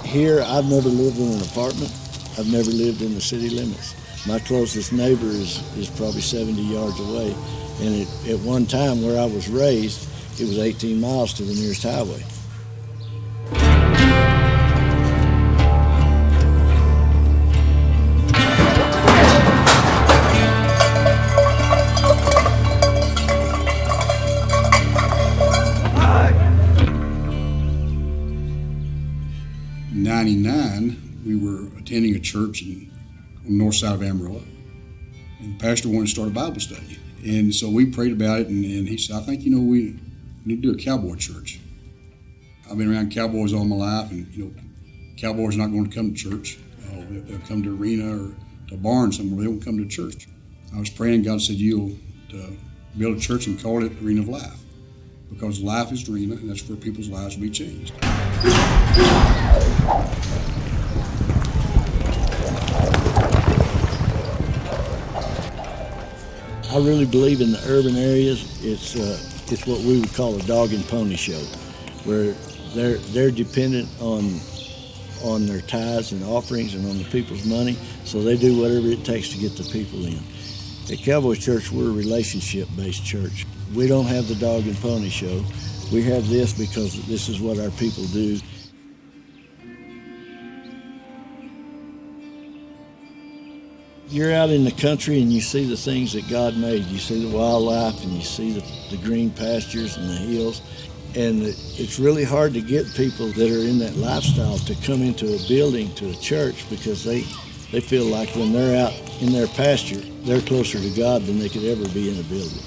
Here, I've never lived in an apartment. I've never lived in the city limits. My closest neighbor is probably 70 yards away. And at one time where I was raised, it was 18 miles to the nearest highway. In '99, we were attending a church on the north side of Amarillo, and the pastor wanted to start a Bible study. And so we prayed about it, and he said, I think, we need to do a cowboy church. I've been around cowboys all my life, and, cowboys are not going to come to church. They'll come to arena or to a barn somewhere, but they won't come to church. I was praying, God said, you'll build a church and call it Arena of Life, because life is arena, and that's where people's lives will be changed. I really believe in the urban areas, it's what we would call a dog and pony show, where they're dependent on their tithes and offerings and on the people's money, so they do whatever it takes to get the people in. At Cowboy Church, we're a relationship-based church. We don't have the dog and pony show. We have this because this is what our people do. You're out in the country and you see the things that God made. You see the wildlife and you see the green pastures and the hills. And it's really hard to get people that are in that lifestyle to come into a building, to a church, because they feel like when they're out in their pasture, they're closer to God than they could ever be in a building.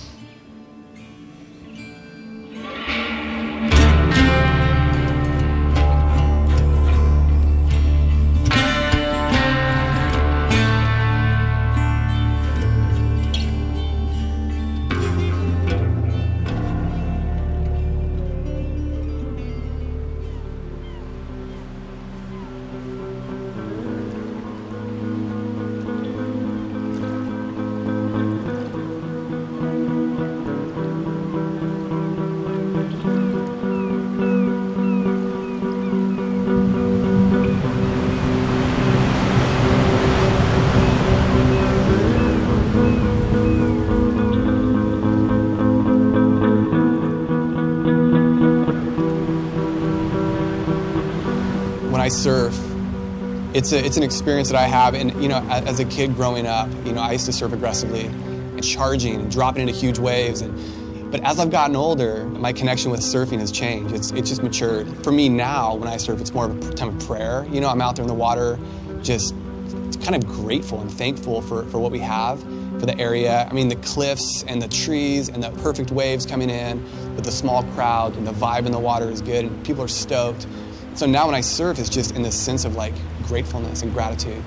When I surf, it's an experience that I have, and as a kid growing up, I used to surf aggressively and charging and dropping into huge waves, but as I've gotten older, my connection with surfing has changed. It's just matured. For me now, when I surf, it's more of a time of prayer. I'm out there in the water, just kind of grateful and thankful for what we have, for the area. I mean, the cliffs and the trees and the perfect waves coming in with the small crowd, and the vibe in the water is good, and people are stoked. So now when I surf, it's just in this sense of gratefulness and gratitude.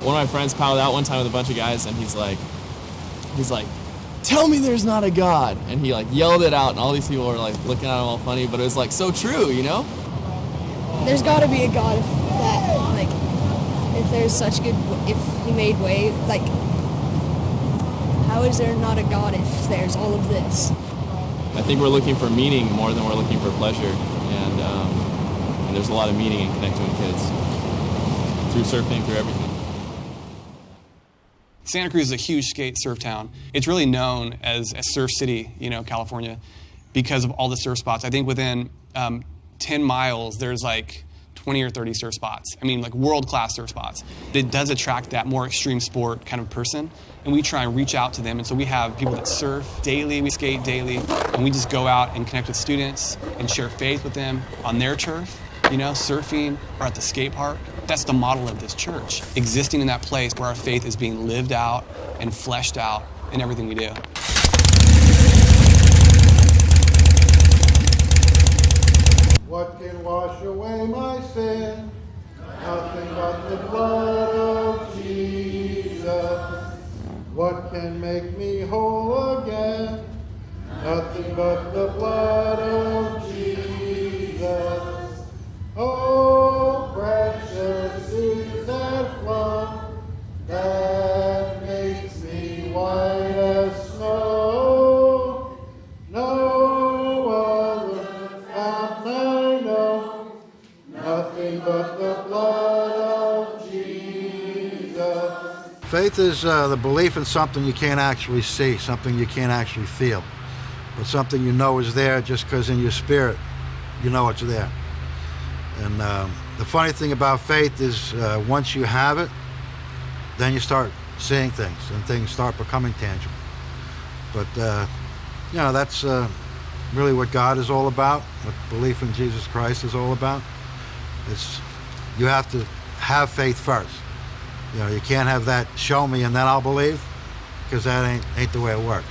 One of my friends paddled out one time with a bunch of guys, and he's like, tell me there's not a God. And he yelled it out, and all these people were looking at him all funny, but it was so true, There's gotta be a God if there's such good, if he made waves, how is there not a God if there's all of this? I think we're looking for meaning more than we're looking for pleasure. And there's a lot of meaning in connecting with kids through surfing, through everything. Santa Cruz is a huge skate surf town. It's really known as Surf City, California, because of all the surf spots. I think within 10 miles, there's 20 or 30 surf spots. I mean, world-class surf spots. It does attract that more extreme sport kind of person, and we try and reach out to them. And so we have people that surf daily, we skate daily, and we just go out and connect with students and share faith with them on their turf, surfing or at the skate park. That's the model of this church, existing in that place where our faith is being lived out and fleshed out in everything we do. What can wash away my sin? Nothing but the blood of Jesus. What can make me whole again? Nothing but the blood of Jesus. Oh, Faith is the belief in something you can't actually see, something you can't actually feel, but something you know is there just because in your spirit you know it's there. And the funny thing about faith is once you have it, then you start seeing things and things start becoming tangible. But, that's really what God is all about, what belief in Jesus Christ is all about. You have to have faith first. You can't have that show me and then I'll believe, because that ain't the way it works.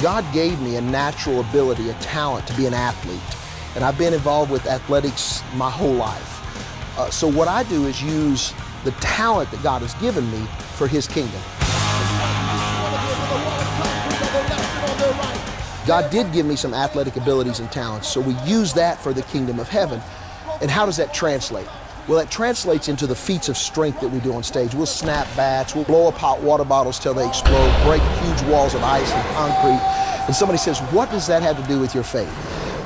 God gave me a natural ability, a talent to be an athlete. And I've been involved with athletics my whole life. So what I do is use the talent that God has given me for His kingdom. God did give me some athletic abilities and talents, so we use that for the kingdom of heaven. And how does that translate? Well, that translates into the feats of strength that we do on stage. We'll snap bats, we'll blow up hot water bottles till they explode, break huge walls of ice and concrete. And somebody says, what does that have to do with your faith?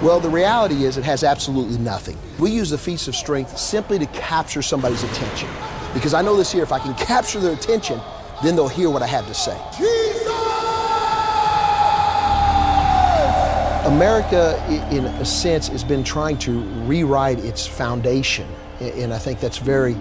Well, the reality is it has absolutely nothing. We use the feats of strength simply to capture somebody's attention. Because I know this here, if I can capture their attention, then they'll hear what I have to say. America, in a sense, has been trying to rewrite its foundation. And I think that's very,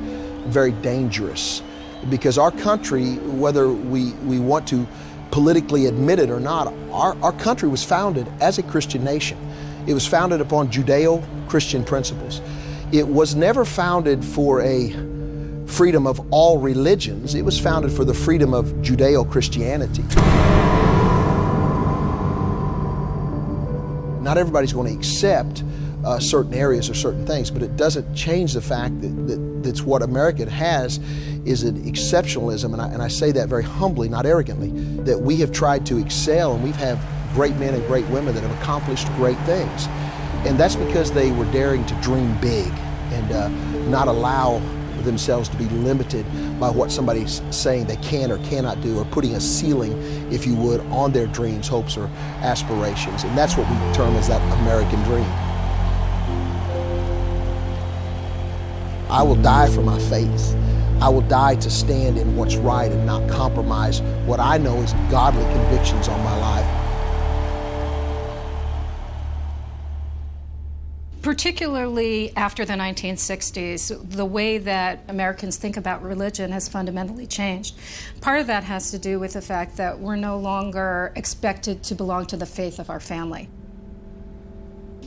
very dangerous. Because our country, whether we want to politically admit it or not, our country was founded as a Christian nation. It was founded upon Judeo-Christian principles. It was never founded for a freedom of all religions. It was founded for the freedom of Judeo-Christianity. Not everybody's going to accept certain areas or certain things, but it doesn't change the fact that's what America has is an exceptionalism, and I say that very humbly, not arrogantly, that we have tried to excel, and we've had great men and great women that have accomplished great things. And that's because they were daring to dream big and not allow themselves to be limited by what somebody's saying they can or cannot do, or putting a ceiling, if you would, on their dreams, hopes, or aspirations. And that's what we term as that American dream. I will die for my faith. I will die to stand in what's right and not compromise what I know is godly convictions on my life. Particularly after the 1960s, the way that Americans think about religion has fundamentally changed. Part of that has to do with the fact that we're no longer expected to belong to the faith of our family.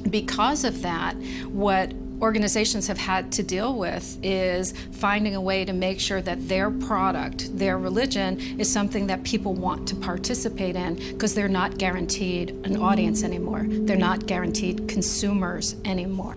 Because of that, what organizations have had to deal with is finding a way to make sure that their product, their religion, is something that people want to participate in, because they're not guaranteed an audience anymore. They're not guaranteed consumers anymore.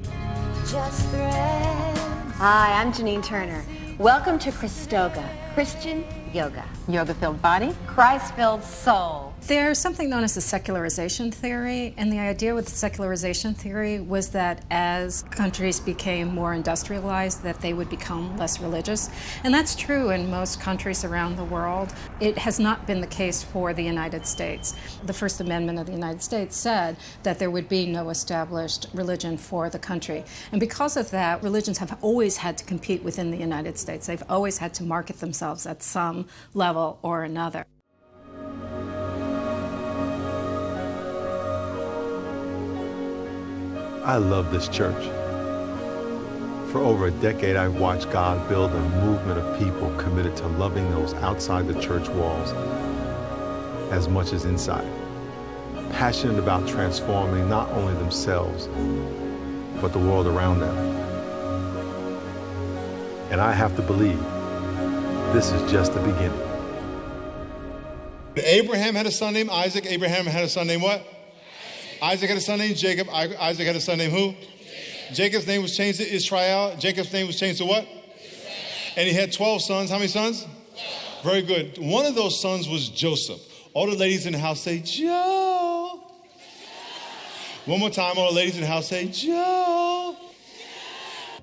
Hi, I'm Janine Turner. Welcome to Christoga, Christian yoga. Yoga-filled body, Christ-filled soul. There's something known as the secularization theory, and the idea with the secularization theory was that as countries became more industrialized, that they would become less religious. And that's true in most countries around the world. It has not been the case for the United States. The First Amendment of the United States said that there would be no established religion for the country. And because of that, religions have always had to compete within the United States. They've always had to market themselves at some level or another. I love this church. For over a decade, I've watched God build a movement of people committed to loving those outside the church walls as much as inside. Passionate about transforming not only themselves, but the world around them. And I have to believe this is just the beginning. Abraham had a son named Isaac. Abraham had a son named what? Isaac had a son named Jacob. Isaac had a son named who? Jacob's name was changed to Israel. Jacob's name was changed to what? And he had 12 sons. How many sons? 12. Very good. One of those sons was Joseph. All the ladies in the house say, Joe. One more time, all the ladies in the house say, Joe.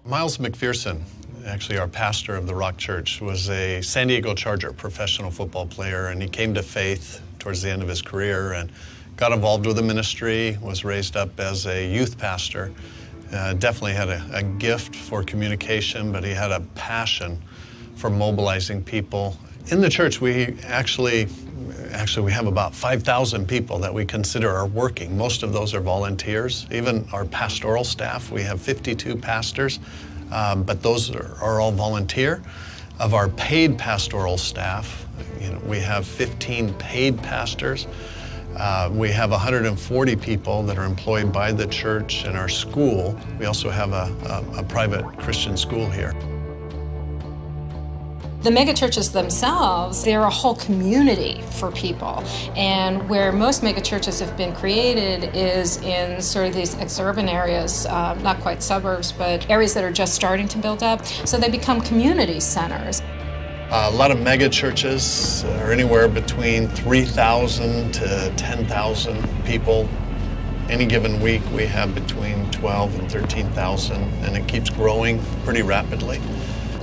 Miles McPherson, actually our pastor of the Rock Church, was a San Diego Charger professional football player, and he came to faith towards the end of his career and got involved with the ministry, was raised up as a youth pastor. Definitely had a gift for communication, but he had a passion for mobilizing people. In the church, we actually we have about 5,000 people that we consider are working. Most of those are volunteers. Even our pastoral staff, we have 52 pastors, but those are all volunteer. Of our paid pastoral staff, we have 15 paid pastors. We have 140 people that are employed by the church and our school. We also have a private Christian school here. The megachurches themselves, they're a whole community for people. And where most megachurches have been created is in sort of these ex-urban areas, not quite suburbs, but areas that are just starting to build up. So they become community centers. A lot of megachurches are anywhere between 3,000 to 10,000 people. Any given week we have between 12 and 13,000, and it keeps growing pretty rapidly.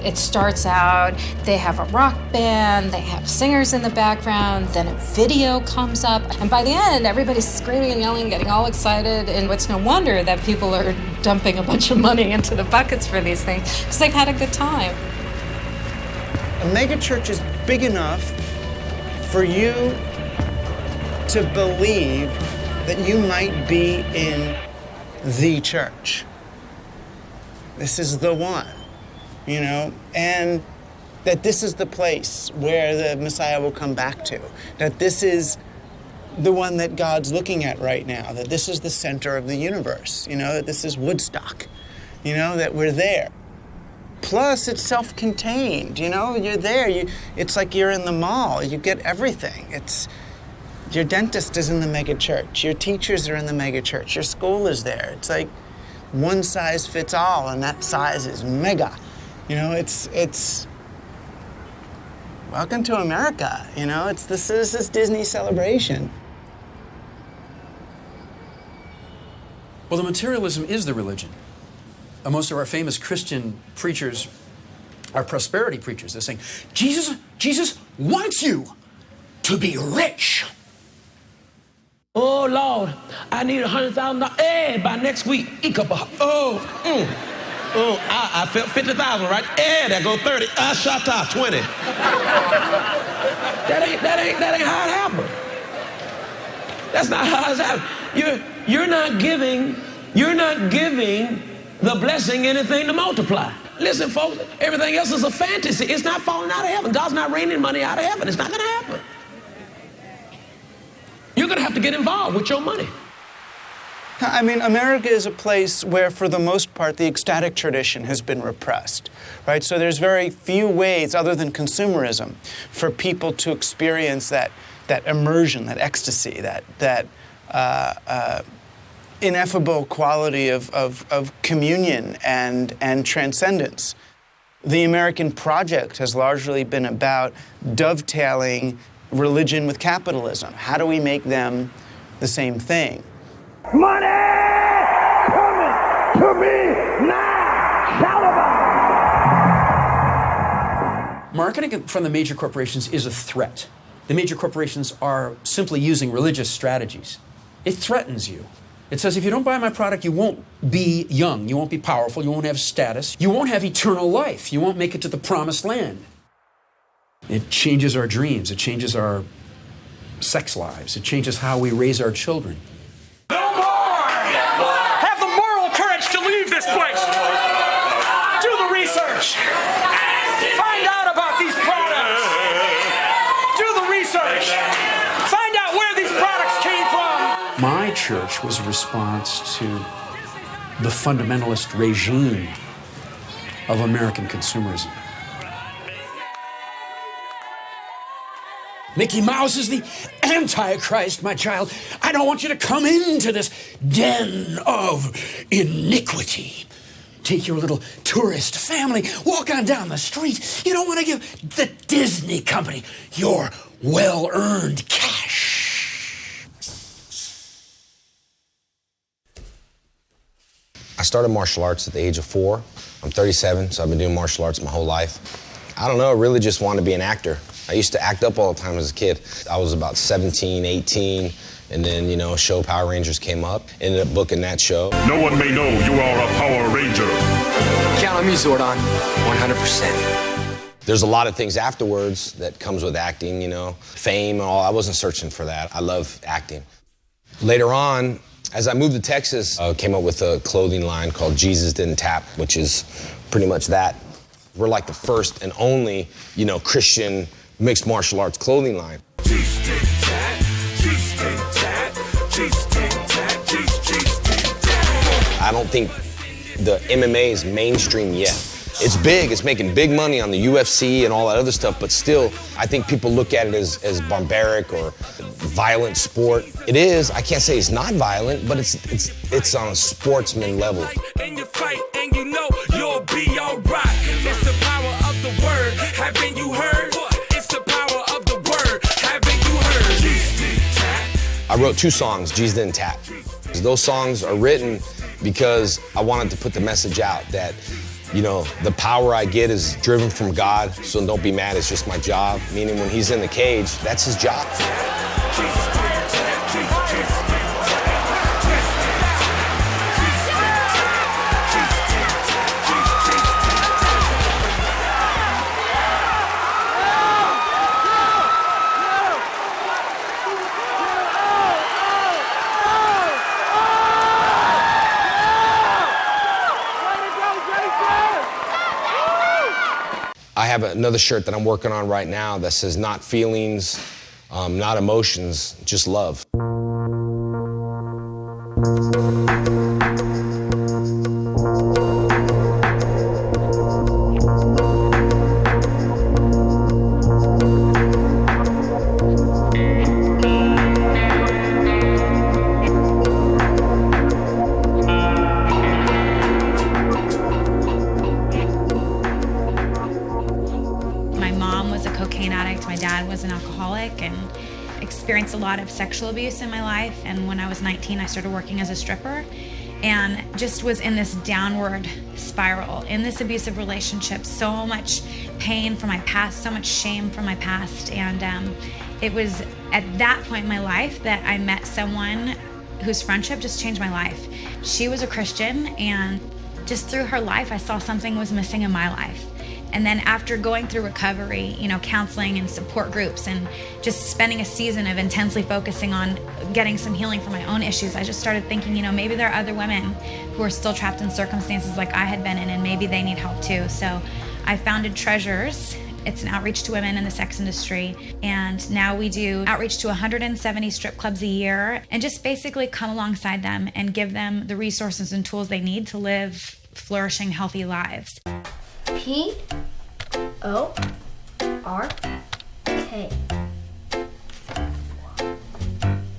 It starts out, they have a rock band, they have singers in the background, then a video comes up, and by the end, everybody's screaming and yelling, getting all excited, and it's no wonder that people are dumping a bunch of money into the buckets for these things, because they've had a good time. A megachurch is big enough for you to believe that you might be in the church. This is the one. And that this is the place where the Messiah will come back to, that this is the one that God's looking at right now, that this is the center of the universe, that this is Woodstock, that we're there. Plus, it's self-contained, you're there, it's like you're in the mall, you get everything. Your dentist is in the mega church, your teachers are in the mega church, your school is there. It's like one size fits all, and that size is mega. It's welcome to America. This is Disney celebration. Well, the materialism is the religion. Most of our famous Christian preachers are prosperity preachers. They're saying, Jesus wants you to be rich. Oh, Lord, I need $100,000 by next week. I felt 50,000, right? There go 30. I shot top 20. That ain't how it happened. That's not how it's happened. You're not giving the blessing anything to multiply. Listen, folks, everything else is a fantasy. It's not falling out of heaven. God's not raining money out of heaven. It's not going to happen. You're going to have to get involved with your money. America is a place where, for the most part, the ecstatic tradition has been repressed, right? So there's very few ways, other than consumerism, for people to experience that immersion, that ecstasy, that ineffable quality of communion and transcendence. The American project has largely been about dovetailing religion with capitalism. How do we make them the same thing? Money coming to me now. Shout about. Marketing from the major corporations is a threat. The major corporations are simply using religious strategies. It threatens you. It says, if you don't buy my product, you won't be young, you won't be powerful, you won't have status, you won't have eternal life, you won't make it to the promised land. It changes our dreams, it changes our sex lives, it changes how we raise our children. Have the moral courage to leave this place. Do the research. Find out about these products. Do the research. Find out where these products came from. My church was a response to the fundamentalist regime of American consumerism. Mickey Mouse is the Antichrist, my child. I don't want you to come into this den of iniquity. Take your little tourist family, walk on down the street. You don't want to give the Disney company your well-earned cash. I started martial arts at the age of 4. I'm 37, so I've been doing martial arts my whole life. I don't know, I really just wanted to be an actor. I used to act up all the time as a kid. I was about 17, 18, and then, you know, a show Power Rangers came up. Ended up booking that show. No one may know you are a Power Ranger. Count on me, Zordon, 100%. There's a lot of things afterwards that comes with acting, you know, fame and all. I wasn't searching for that. I love acting. Later on, as I moved to Texas, I came up with a clothing line called Jesus Didn't Tap, which is pretty much that. We're like the first and only, you know, Christian mixed martial arts clothing line. I don't think the MMA is mainstream yet. It's big, it's making big money on the UFC and all that other stuff, but still, I think people look at it as barbaric or violent sport. It is, I can't say it's not violent, but it's on a sportsman level. And you fight and you know you'll be alright. It's the power of the word. Haven't you heard? It's the power of the word. Haven't you heard? I wrote 2 songs, Jesus Didn't Tap. Those songs are written because I wanted to put the message out that, you know, the power I get is driven from God, so don't be mad, it's just my job. Meaning when he's in the cage, that's his job. I have another shirt that I'm working on right now that says not feelings, not emotions, just love. Experienced a lot of sexual abuse in my life, and when I was 19 I started working as a stripper and just was in this downward spiral in this abusive relationship. So much pain from my past, so much shame from my past, and it was at that point in my life that I met someone whose friendship just changed my life. She was a Christian, and just through her life I saw something was missing in my life. And then after going through recovery, you know, counseling and support groups and just spending a season of intensely focusing on getting some healing for my own issues, I just started thinking, you know, maybe there are other women who are still trapped in circumstances like I had been in, and maybe they need help too. So I founded Treasures. It's an outreach to women in the sex industry. And now we do outreach to 170 strip clubs a year and just basically come alongside them and give them the resources and tools they need to live flourishing, healthy lives. P-O-R-K.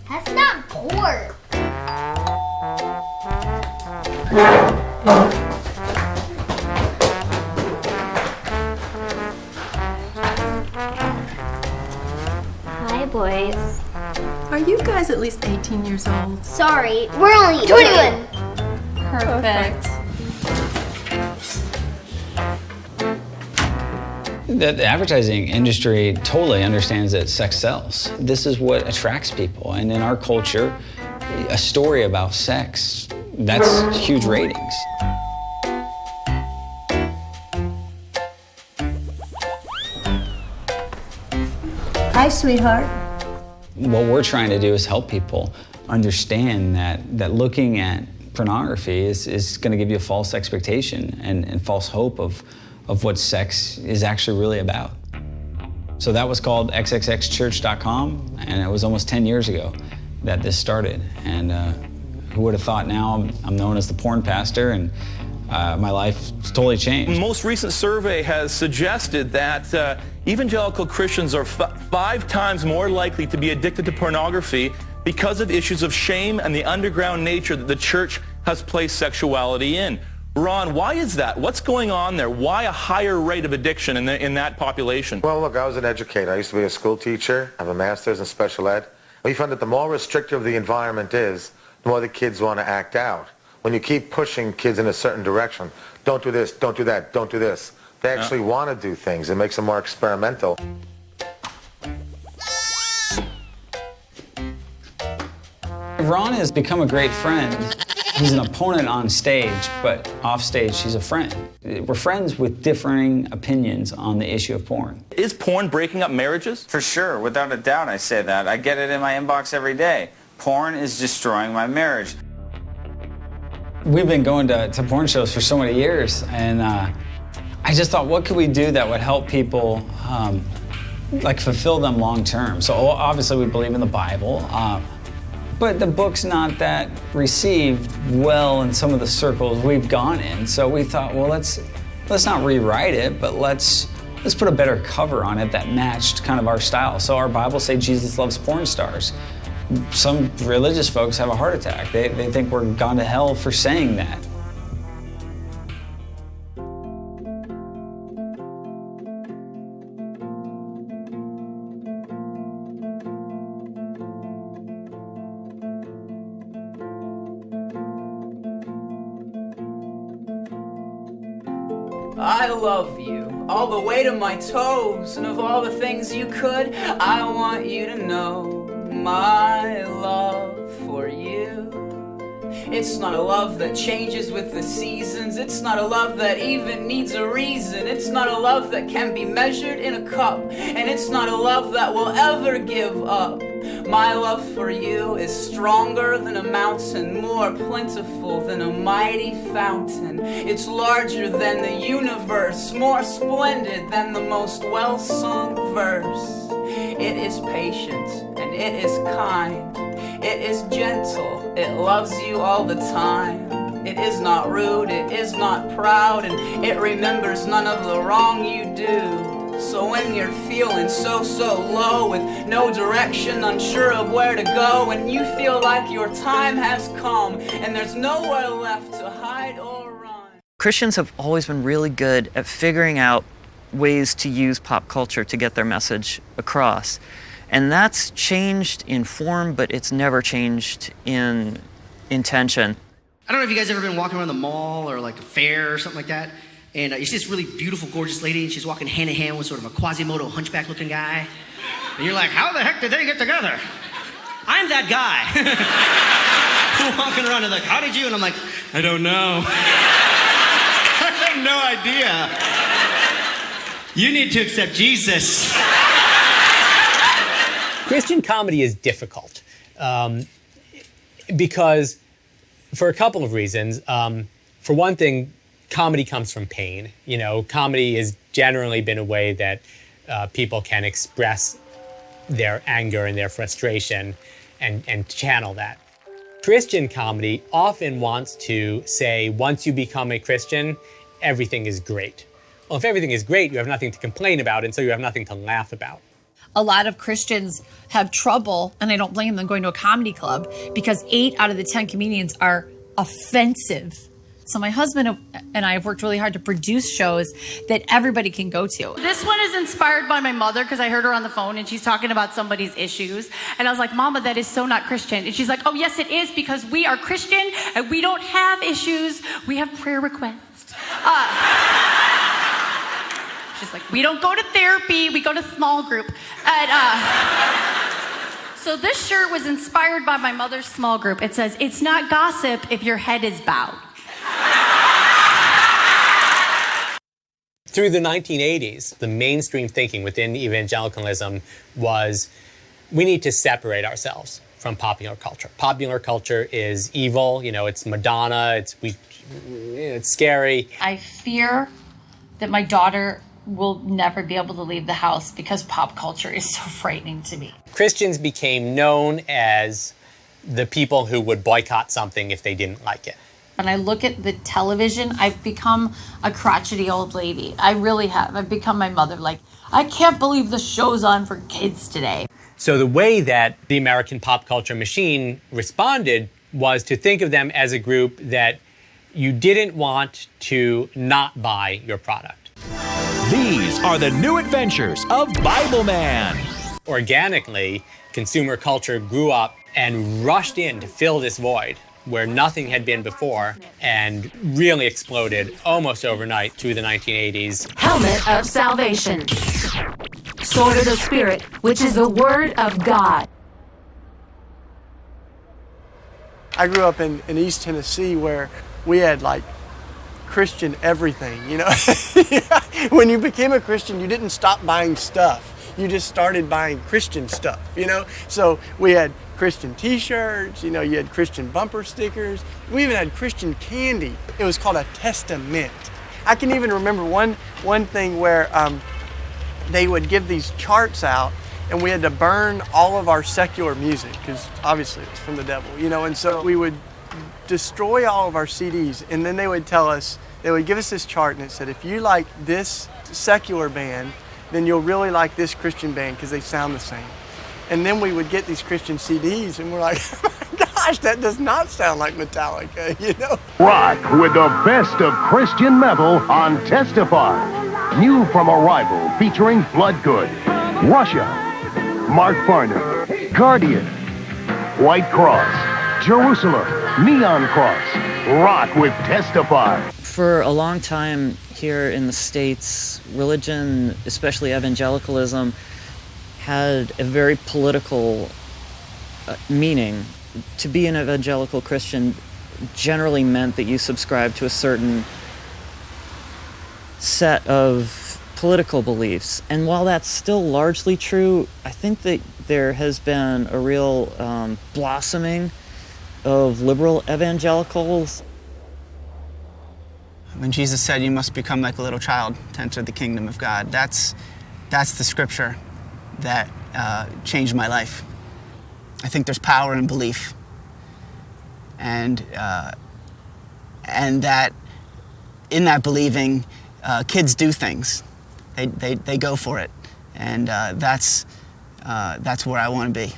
That's not pork. Hi, boys. Are you guys at least 18 years old? Sorry, we're only 21. Perfect. The advertising industry totally understands that sex sells. This is what attracts people. And in our culture, a story about sex, that's huge ratings. Hi, sweetheart. What we're trying to do is help people understand that looking at pornography is going to give you a false expectation and false hope of what sex is actually really about. So that was called xxxchurch.com, and it was almost 10 years ago that this started. And who would have thought now I'm known as the porn pastor, and my life's totally changed. The most recent survey has suggested that evangelical Christians are 5 times more likely to be addicted to pornography because of issues of shame and the underground nature that the church has placed sexuality in. Ron, why is that? What's going on there? Why a higher rate of addiction in that population? Well, look, I was an educator. I used to be a school teacher. I have a master's in special ed. We found that the more restrictive the environment is, the more the kids want to act out. when you keep pushing kids in a certain direction, don't do this, don't do that, don't do this, they actually want to do things. It makes them more experimental. Ron has become a great friend. He's an opponent on stage, but off stage, he's a friend. We're friends with differing opinions on the issue of porn. Is porn breaking up marriages? For sure, without a doubt I say that. I get it in my inbox every day. Porn is destroying my marriage. We've been going to porn shows for so many years, and I just thought, what could we do that would help people like fulfill them long term? So obviously we believe in the Bible, but the book's not that received well in some of the circles we've gone in. So we thought, well, let's not rewrite it, but let's put a better cover on it that matched kind of our style. So our Bibles say Jesus loves porn stars. Some religious folks have a heart attack. They think we're gone to hell for saying that. I love you all the way to my toes, and of all the things you could, I want you to know my love for you. It's not a love that changes with the seasons. It's not a love that even needs a reason. It's not a love that can be measured in a cup, and it's not a love that will ever give up. My love for you is stronger than a mountain, more plentiful than a mighty fountain. It's larger than the universe, more splendid than the most well-sung verse. It is patient and it is kind. It is gentle, it loves you all the time. It is not rude, it is not proud, and it remembers none of the wrong you do. So when you're feeling so low with no direction, unsure of where to go, and you feel like your time has come and there's nowhere left to hide or run. Christians have always been really good at figuring out ways to use pop culture to get their message across. And that's changed in form, but it's never changed in intention. I don't know if you guys ever been walking around the mall or like a fair or something like that, and you see this really beautiful, gorgeous lady, and she's walking hand in hand with sort of a Quasimodo hunchback-looking guy, and you're like, how the heck did they get together? I'm that guy. Walking around and like, how did you? And I'm like, I don't know. I have no idea. You need to accept Jesus. Christian comedy is difficult because, for a couple of reasons. For one thing, comedy comes from pain. You know, comedy has generally been a way that people can express their anger and their frustration and channel that. Christian comedy often wants to say, once you become a Christian, everything is great. Well, if everything is great, you have nothing to complain about, and so you have nothing to laugh about. A lot of Christians have trouble, and I don't blame them, going to a comedy club because 8 out of the 10 comedians are offensive. So my husband and I have worked really hard to produce shows that everybody can go to. This one is inspired by my mother because I heard her on the phone and she's talking about somebody's issues. And I was like, Mama, that is so not Christian. And she's like, oh, yes, it is, because we are Christian and we don't have issues. We have prayer requests. She's like, we don't go to therapy. We go to small group. And so this shirt was inspired by my mother's small group. It says, it's not gossip if your head is bowed. Through the 1980s, the mainstream thinking within evangelicalism was, we need to separate ourselves from popular culture. Popular culture is evil, you know, it's Madonna, it's scary. I fear that my daughter will never be able to leave the house because pop culture is so frightening to me. Christians became known as the people who would boycott something if they didn't like it. When I look at the television, I've become a crotchety old lady. I really have. I've become my mother. Like, I can't believe the show's on for kids today. So the way that the American pop culture machine responded was to think of them as a group that you didn't want to not buy your product. These are the new adventures of Bible Man. Organically, consumer culture grew up and rushed in to fill this void where nothing had been before and really exploded almost overnight through the 1980s. Helmet of salvation. Sword of the Spirit, which is the Word of God. I grew up in East Tennessee where we had like Christian everything, you know. When you became a Christian, you didn't stop buying stuff. You just started buying Christian stuff, you know. So we had Christian t-shirts, you know, you had Christian bumper stickers. We even had Christian candy. It was called a testament. I can even remember one thing where they would give these charts out and we had to burn all of our secular music because obviously it's from the devil, you know, and so we would destroy all of our CDs and then they would tell us, they would give us this chart and it said, if you like this secular band, then you'll really like this Christian band because they sound the same. And then we would get these Christian CDs and we're like, oh my gosh, that does not sound like Metallica, you know? Rock with the best of Christian metal on Testify. New from Arrival featuring Bloodgood, Russia, Mark Farner, Guardian, White Cross, Jerusalem, Neon Cross. Rock with Testify. For a long time here in the States, religion, especially evangelicalism, had a very political meaning. To be an evangelical Christian generally meant that you subscribed to a certain set of political beliefs. And while that's still largely true, I think that there has been a real blossoming of liberal evangelicals. When Jesus said you must become like a little child to enter the kingdom of God, that's the scripture that changed my life. I think there's power in belief, and that in that believing, kids do things. They go for it, and that's where I want to be.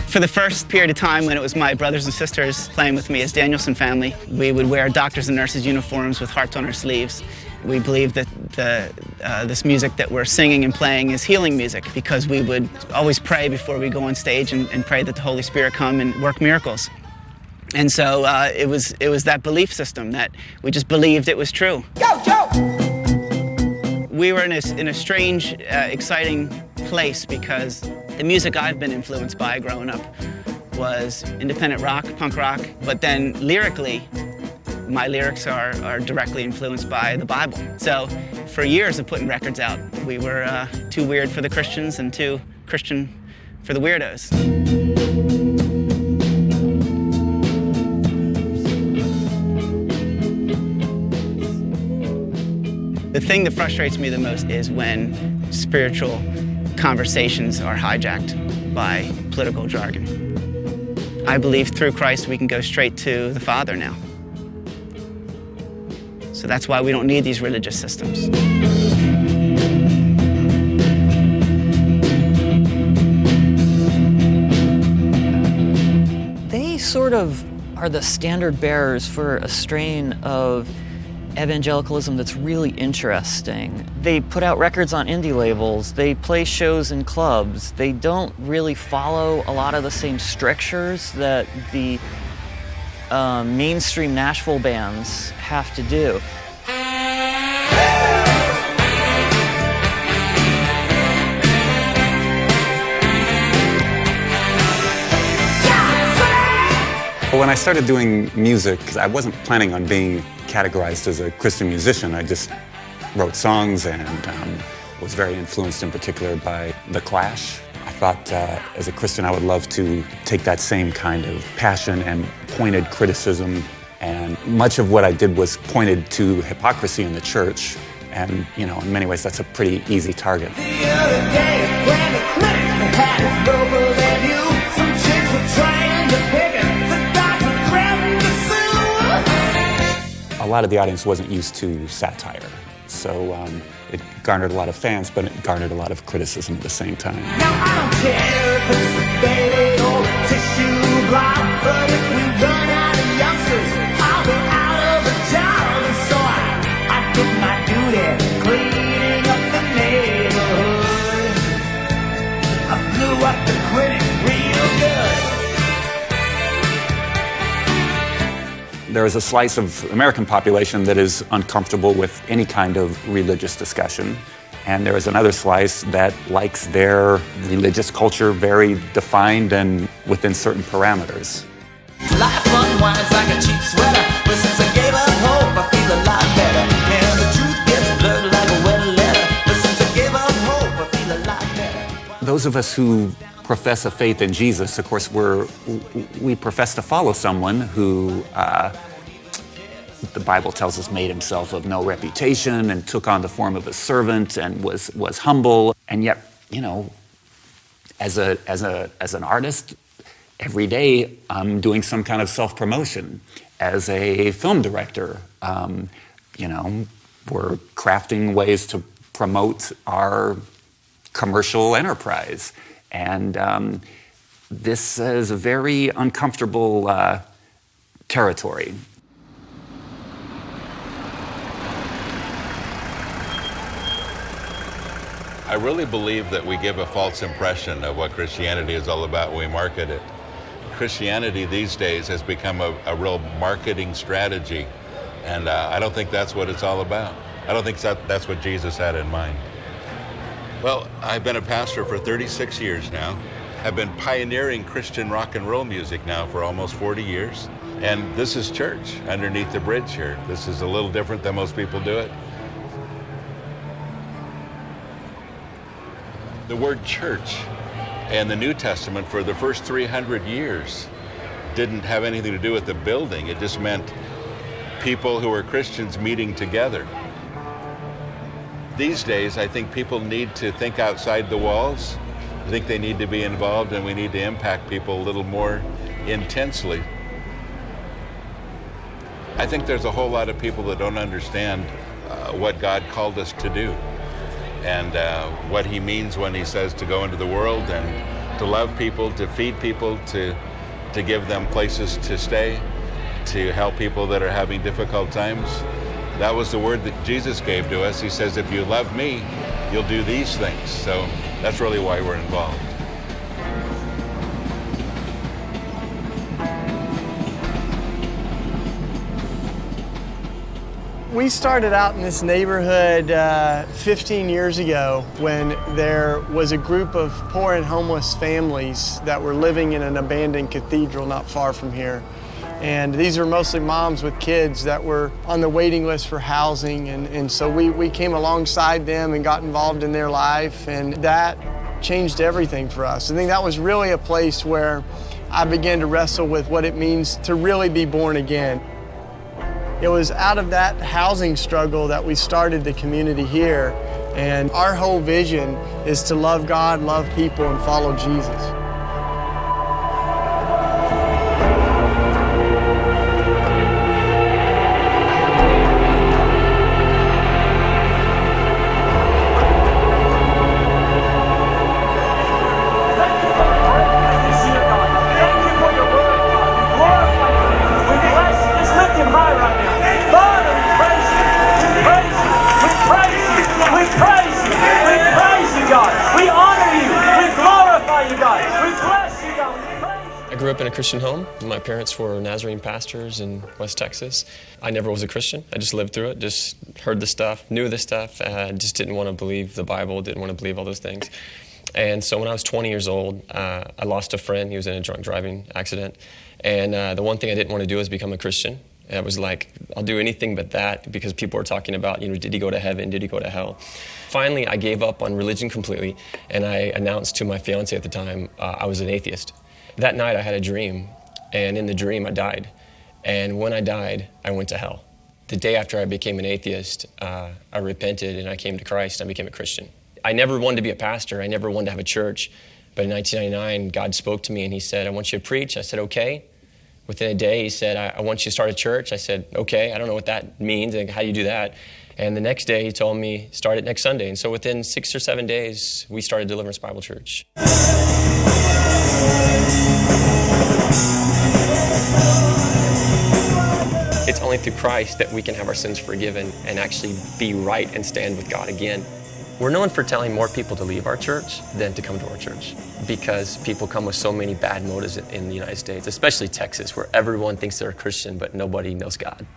For the first period of time when it was my brothers and sisters playing with me as Danielson family, we would wear doctors and nurses uniforms with hearts on our sleeves. We believed that this music that we're singing and playing is healing music because we would always pray before we go on stage and pray that the Holy Spirit come and work miracles. And so it was that belief system that we just believed it was true. Go, Joe! We were in a strange, exciting place because the music I've been influenced by growing up was independent rock, punk rock, but then lyrically, my lyrics are directly influenced by the Bible. So for years of putting records out, we were too weird for the Christians and too Christian for the weirdos. The thing that frustrates me the most is when spiritual conversations are hijacked by political jargon. I believe through Christ we can go straight to the Father now. So that's why we don't need these religious systems. They sort of are the standard bearers for a strain of evangelicalism that's really interesting. They put out records on indie labels, they play shows in clubs, they don't really follow a lot of the same strictures that the mainstream Nashville bands have to do. When I started doing music, I wasn't planning on being categorized as a Christian musician. I just wrote songs and was very influenced in particular by The Clash. I thought as a Christian I would love to take that same kind of passion and pointed criticism, and much of what I did was pointed to hypocrisy in the church, and you know, in many ways that's a pretty easy target. The other day, when the critic had his logo debut, some chicks were trying to pick it. A lot of the audience wasn't used to satire, so It garnered a lot of fans, but it garnered a lot of criticism at the same time. Now I don't care if it's a baby or a tissue block, but if we run out of youngsters, I'll be out of a job. And so I did my duty, cleaning up the neighborhood. I blew up the critic real good. There is a slice of the American population that is uncomfortable with any kind of religious discussion. And there is another slice that likes their religious culture very defined and within certain parameters. Life unwinds like a cheap sweater, but since I gave up hope, I feel a lot better. And the truth gets blurred like a wet letter, but since I gave up hope, I feel a lot better. Those of us who profess a faith in Jesus, of course, we profess to follow someone who the Bible tells us made himself of no reputation and took on the form of a servant and was humble. And yet, you know, as an artist, every day I'm doing some kind of self-promotion. As a film director, you know, we're crafting ways to promote our commercial enterprise. And this is a very uncomfortable territory. I really believe that we give a false impression of what Christianity is all about when we market it. Christianity these days has become a real marketing strategy, and I don't think that's what it's all about. I don't think that's what Jesus had in mind. Well, I've been a pastor for 36 years now. I've been pioneering Christian rock and roll music now for almost 40 years. And this is church underneath the bridge here. This is a little different than most people do it. The word church in the New Testament for the first 300 years didn't have anything to do with the building. It just meant people who were Christians meeting together. These days, I think people need to think outside the walls. I think they need to be involved, and we need to impact people a little more intensely. I think there's a whole lot of people that don't understand what God called us to do, and what he means when he says to go into the world and to love people, to feed people, to give them places to stay, to help people that are having difficult times. That was the word that Jesus gave to us. He says, if you love me, you'll do these things. So that's really why we're involved. We started out in this neighborhood 15 years ago when there was a group of poor and homeless families that were living in an abandoned cathedral not far from here. And these were mostly moms with kids that were on the waiting list for housing. And so we came alongside them and got involved in their life, and that changed everything for us. I think that was really a place where I began to wrestle with what it means to really be born again. It was out of that housing struggle that we started the community here. And our whole vision is to love God, love people, and follow Jesus. I grew up in a Christian home. My parents were Nazarene pastors in West Texas. I never was a Christian. I just lived through it, just heard the stuff, knew the stuff, just didn't want to believe the Bible, didn't want to believe all those things. And so when I was 20 years old, I lost a friend. He was in a drunk driving accident. And the one thing I didn't want to do was become a Christian. I was like, I'll do anything but that, because people were talking about, did he go to heaven? Did he go to hell? Finally, I gave up on religion completely, and I announced to my fiance at the time I was an atheist. That night I had a dream, and in the dream I died. And when I died, I went to hell. The day after I became an atheist, I repented and I came to Christ and I became a Christian. I never wanted to be a pastor. I never wanted to have a church. But in 1999, God spoke to me and he said, I want you to preach. I said, okay. Within a day, he said, I want you to start a church. I said, okay. I don't know what that means and how do you do that. And the next day he told me, start it next Sunday. And so within 6 or 7 days, we started Deliverance Bible Church. It's only through Christ that we can have our sins forgiven and actually be right and stand with God again. We're known for telling more people to leave our church than to come to our church, because people come with so many bad motives in the United States, especially Texas, where everyone thinks they're a Christian, but nobody knows God.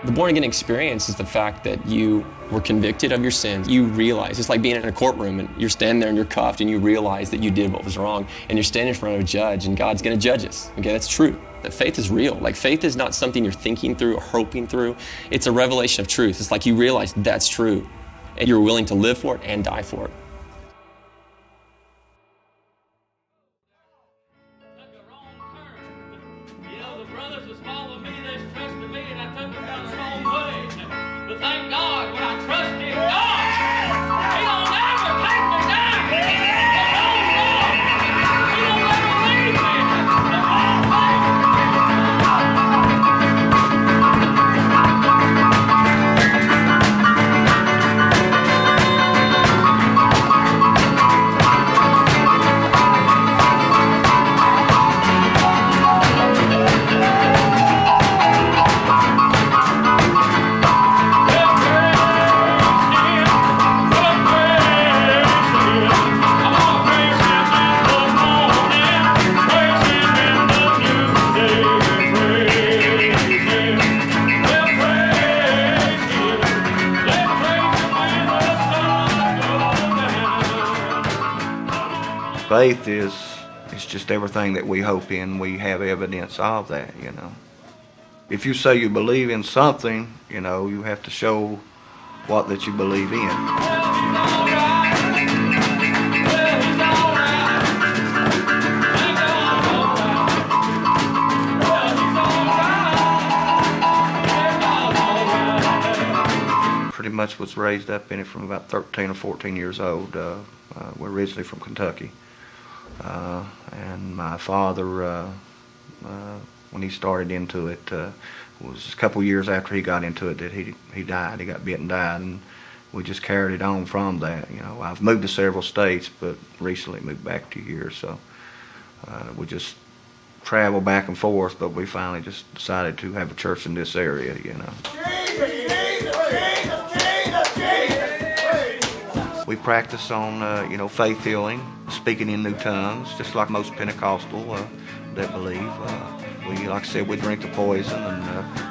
The born-again experience is the fact that you were convicted of your sins. You realize, it's like being in a courtroom and you're standing there and you're cuffed and you realize that you did what was wrong and you're standing in front of a judge and God's gonna judge us. Okay, that's true. That faith is real. Like, faith is not something you're thinking through or hoping through. It's a revelation of truth. It's like you realize that's true and you're willing to live for it and die for it. Faith is just everything that we hope in. We have evidence of that, you know. If you say you believe in something, you know, you have to show what that you believe in. Pretty much was raised up in it from about 13 or 14 years old. We're originally from Kentucky. And my father, when he started into it, was a couple years after he got into it that he died. He got bit and died, and we just carried it on from that. You know, I've moved to several states, but recently moved back to here, so we just travel back and forth. But we finally just decided to have a church in this area, you know. We practice on, you know, faith healing, speaking in new tongues, just like most Pentecostal that believe. We, like I said, we drink the poison and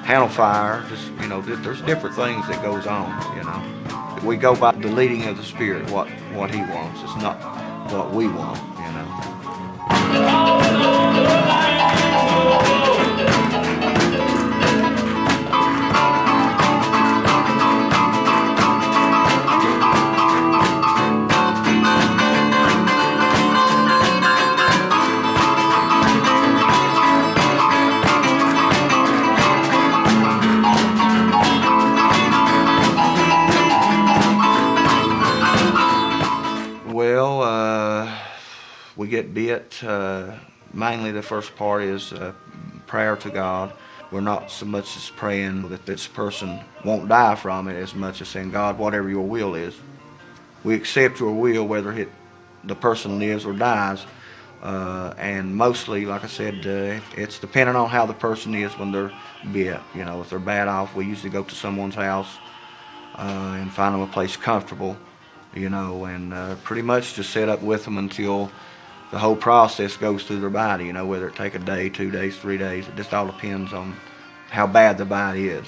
handle fire. Just, you know, there's different things that goes on, you know. We go by the leading of the Spirit, what He wants. It's not what we want, you know. We get bit. Mainly the first part is prayer to God. We're not so much as praying that this person won't die from it as much as saying, God, whatever your will is. We accept your will whether the person lives or dies. And mostly, like I said, it's dependent on how the person is when they're bit. You know, if they're bad off, we usually go to someone's house and find them a place comfortable, you know, and pretty much just sit up with them until the whole process goes through their body, you know, whether it take a day, 2 days, 3 days. It just all depends on how bad the body is.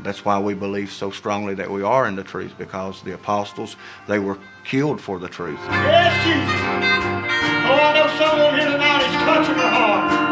That's why we believe so strongly that we are in the truth, because the apostles, they were killed for the truth. Yes, Jesus. Oh, I know someone here tonight is touching her heart.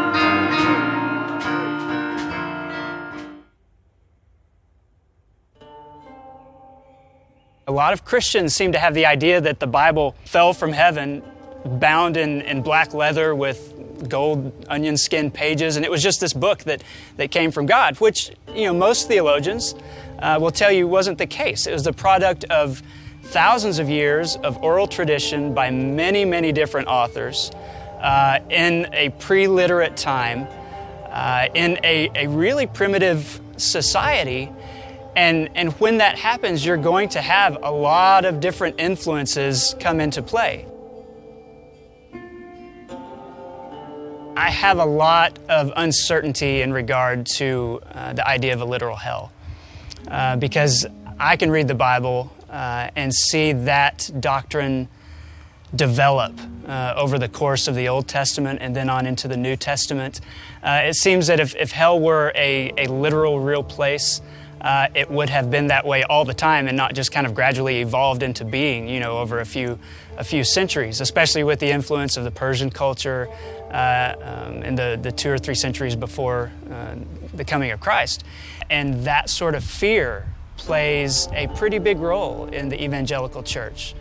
A lot of Christians seem to have the idea that the Bible fell from heaven, bound in black leather with gold onion skin pages, and it was just this book that came from God, which, most theologians will tell you wasn't the case. It was the product of thousands of years of oral tradition by many, many different authors in a pre-literate time, in a really primitive society. And when that happens, you're going to have a lot of different influences come into play. I have a lot of uncertainty in regard to the idea of a literal hell, because I can read the Bible and see that doctrine develop over the course of the Old Testament and then on into the New Testament. It seems that if hell were a literal, real place, it would have been that way all the time and not just kind of gradually evolved into being, over a few centuries, especially with the influence of the Persian culture in the 2 or 3 centuries before the coming of Christ. And that sort of fear plays a pretty big role in the evangelical church.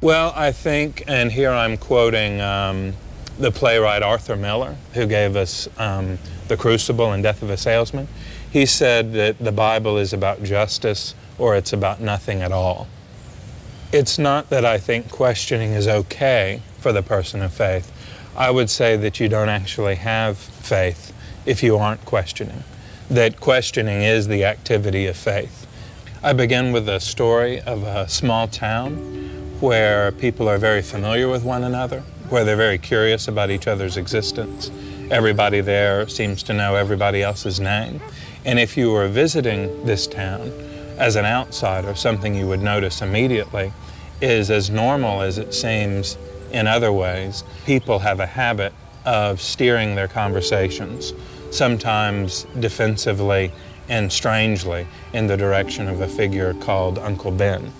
Well, I think, and here I'm quoting the playwright Arthur Miller, who gave us The Crucible and Death of a Salesman. He said that the Bible is about justice or it's about nothing at all. It's not that I think questioning is okay for the person of faith. I would say that you don't actually have faith if you aren't questioning, that questioning is the activity of faith. I begin with a story of a small town where people are very familiar with one another, where they're very curious about each other's existence. Everybody there seems to know everybody else's name. And if you were visiting this town as an outsider, something you would notice immediately is, as normal as it seems in other ways, people have a habit of steering their conversations, sometimes defensively and strangely, in the direction of a figure called Uncle Ben.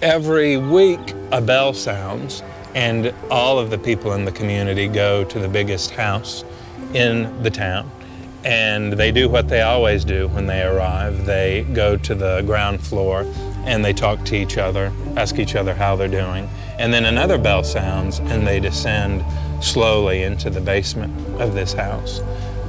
Every week a bell sounds and all of the people in the community go to the biggest house in the town, and they do what they always do when they arrive. They go to the ground floor and they talk to each other, ask each other how they're doing, and then another bell sounds and they descend slowly into the basement of this house,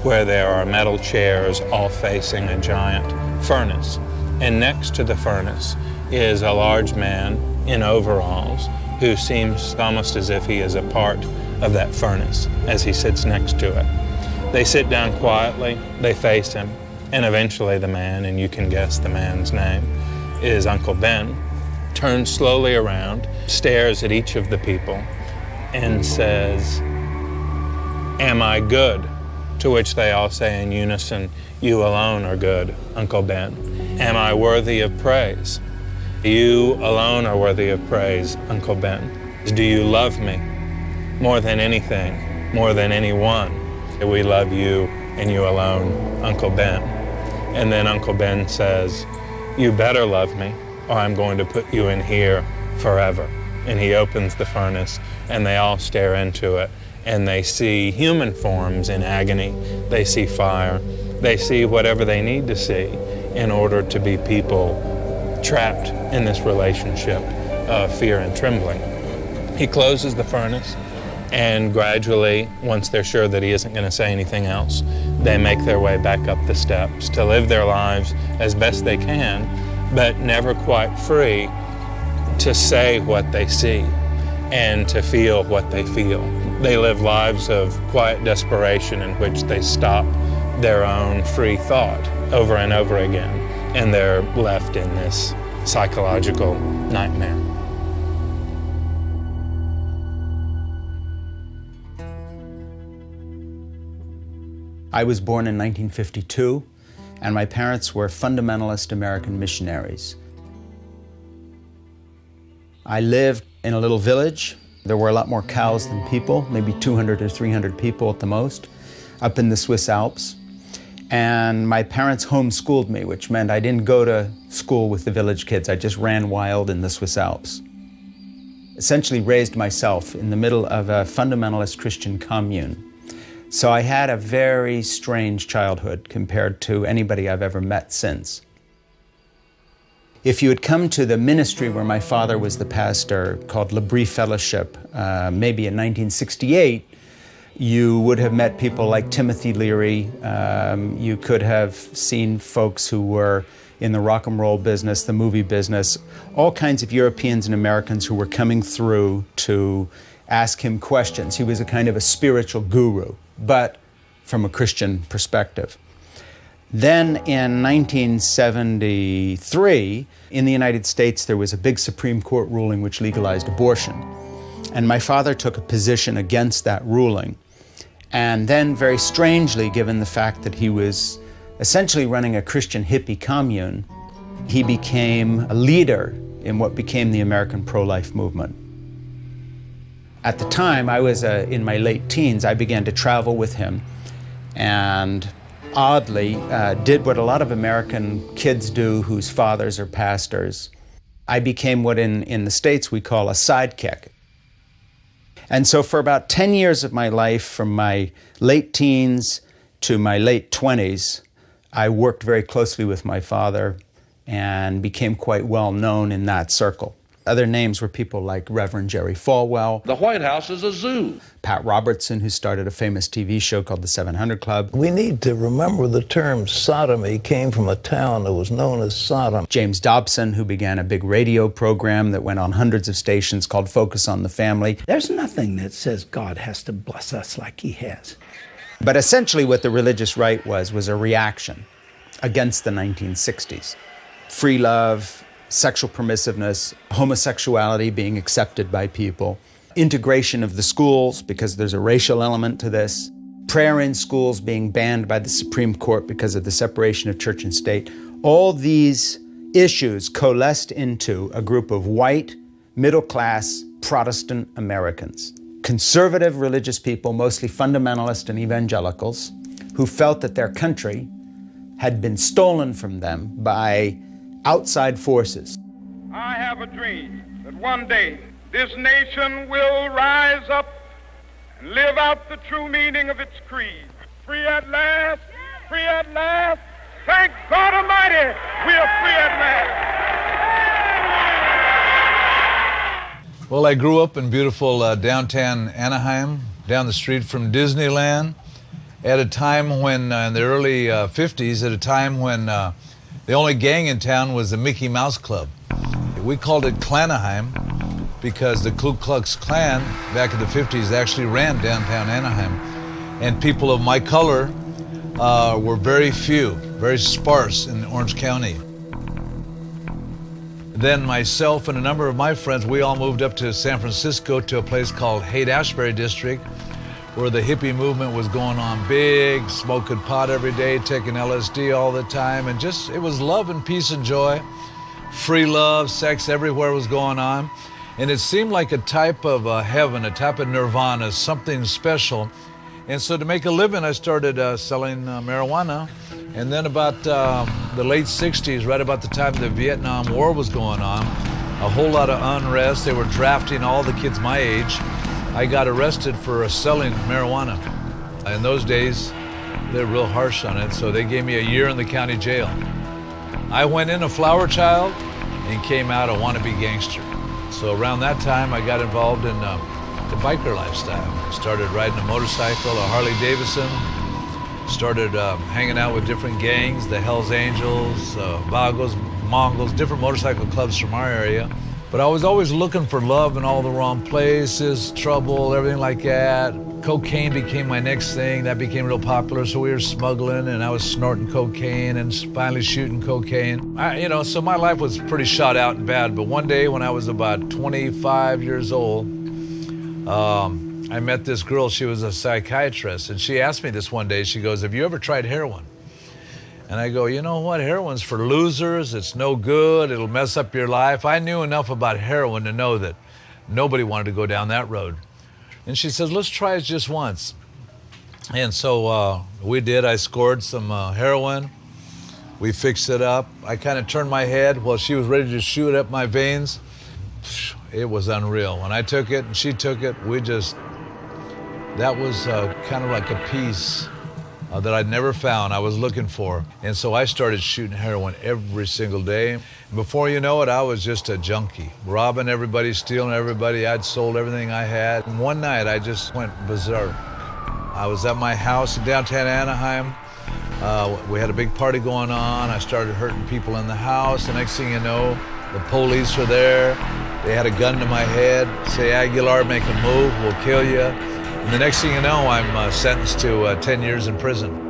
where there are metal chairs all facing a giant furnace. And next to the furnace is a large man in overalls who seems almost as if he is a part of that furnace as he sits next to it. They sit down quietly, they face him, and eventually the man, and you can guess the man's name, is Uncle Ben, turns slowly around, stares at each of the people, and says, "Am I good?" To which they all say in unison, "You alone are good, Uncle Ben." "Am I worthy of praise?" "You alone are worthy of praise, Uncle Ben." "Do you love me more than anything, more than anyone?" "We love you and you alone, Uncle Ben." And then Uncle Ben says, "You better love me or I'm going to put you in here forever." And he opens the furnace and they all stare into it, and they see human forms in agony. They see fire. They see whatever they need to see in order to be people trapped in this relationship of fear and trembling. He closes the furnace, and gradually, once they're sure that he isn't going to say anything else, they make their way back up the steps to live their lives as best they can, but never quite free to say what they see and to feel what they feel. They live lives of quiet desperation in which they stop their own free thought over and over again, and they're left in this psychological nightmare. I was born in 1952, and my parents were fundamentalist American missionaries. I lived in a little village. There were a lot more cows than people, maybe 200 or 300 people at the most, up in the Swiss Alps. And my parents homeschooled me, which meant I didn't go to school with the village kids. I just ran wild in the Swiss Alps. Essentially raised myself in the middle of a fundamentalist Christian commune. So I had a very strange childhood compared to anybody I've ever met since. If you had come to the ministry where my father was the pastor, called L'Abri Fellowship, maybe in 1968, you would have met people like Timothy Leary. You could have seen folks who were in the rock and roll business, the movie business, all kinds of Europeans and Americans who were coming through to ask him questions. He was a kind of a spiritual guru, but from a Christian perspective. Then in 1973, in the United States, there was a big Supreme Court ruling which legalized abortion. And my father took a position against that ruling. And then, very strangely, given the fact that he was essentially running a Christian hippie commune, he became a leader in what became the American pro-life movement. At the time, I was in my late teens. I began to travel with him and oddly did what a lot of American kids do whose fathers are pastors. I became what in the States we call a sidekick. And so for about 10 years of my life, from my late teens to my late 20s, I worked very closely with my father and became quite well known in that circle. Other names were people like Reverend Jerry Falwell. The White House is a zoo. Pat Robertson, who started a famous TV show called The 700 Club. We need to remember the term sodomy came from a town that was known as Sodom. James Dobson, who began a big radio program that went on hundreds of stations called Focus on the Family. There's nothing that says God has to bless us like he has. But essentially what the religious right was a reaction against the 1960s. Free love, sexual permissiveness, homosexuality being accepted by people, integration of the schools because there's a racial element to this, prayer in schools being banned by the Supreme Court because of the separation of church and state. All these issues coalesced into a group of white, middle-class Protestant Americans, conservative religious people, mostly fundamentalist and evangelicals, who felt that their country had been stolen from them by outside forces. I have a dream that one day this nation will rise up and live out the true meaning of its creed. Free at last, free at last. Thank God Almighty, we are free at last. Well, I grew up in beautiful downtown Anaheim, down the street from Disneyland, at a time when, in the early 50s, at a time when the only gang in town was the Mickey Mouse Club. We called it Klanaheim because the Ku Klux Klan back in the 50s actually ran downtown Anaheim. And people of my color were very few, very sparse in Orange County. Then myself and a number of my friends, we all moved up to San Francisco to a place called Haight-Ashbury District, where the hippie movement was going on big, smoking pot every day, taking LSD all the time, and just, it was love and peace and joy, free love, sex everywhere was going on. And it seemed like a type of heaven, a type of nirvana, something special. And so to make a living, I started selling marijuana. And then about the late 60s, right about the time the Vietnam War was going on, a whole lot of unrest. They were drafting all the kids my age. I got arrested for selling marijuana. In those days, they're real harsh on it, so they gave me a year in the county jail. I went in a flower child and came out a wannabe gangster. So around that time, I got involved in the biker lifestyle. Started riding a motorcycle, a Harley Davidson. Started hanging out with different gangs, the Hells Angels, Vagos, Mongols, different motorcycle clubs from our area. But I was always looking for love in all the wrong places, trouble, everything like that. Cocaine became my next thing. That became real popular, so we were smuggling, and I was snorting cocaine and finally shooting cocaine. So my life was pretty shot out and bad, but one day when I was about 25 years old, I met this girl. She was a psychiatrist, and she asked me this one day. She goes, "Have you ever tried heroin?" And I go, "You know what? Heroin's for losers. It's no good. It'll mess up your life." I knew enough about heroin to know that nobody wanted to go down that road. And she says, "Let's try it just once." And so we did. I scored some heroin. We fixed it up. I kind of turned my head while she was ready to shoot up my veins. It was unreal. When I took it and she took it, that was kind of like a peace that I'd never found, I was looking for. And so I started shooting heroin every single day. Before you know it, I was just a junkie, robbing everybody, stealing everybody. I'd sold everything I had. And one night, I just went berserk. I was at my house in downtown Anaheim. We had a big party going on. I started hurting people in the house. The next thing you know, the police were there. They had a gun to my head, say, Aguilar, make a move, we'll kill you. And the next thing you know, I'm sentenced to 10 years in prison.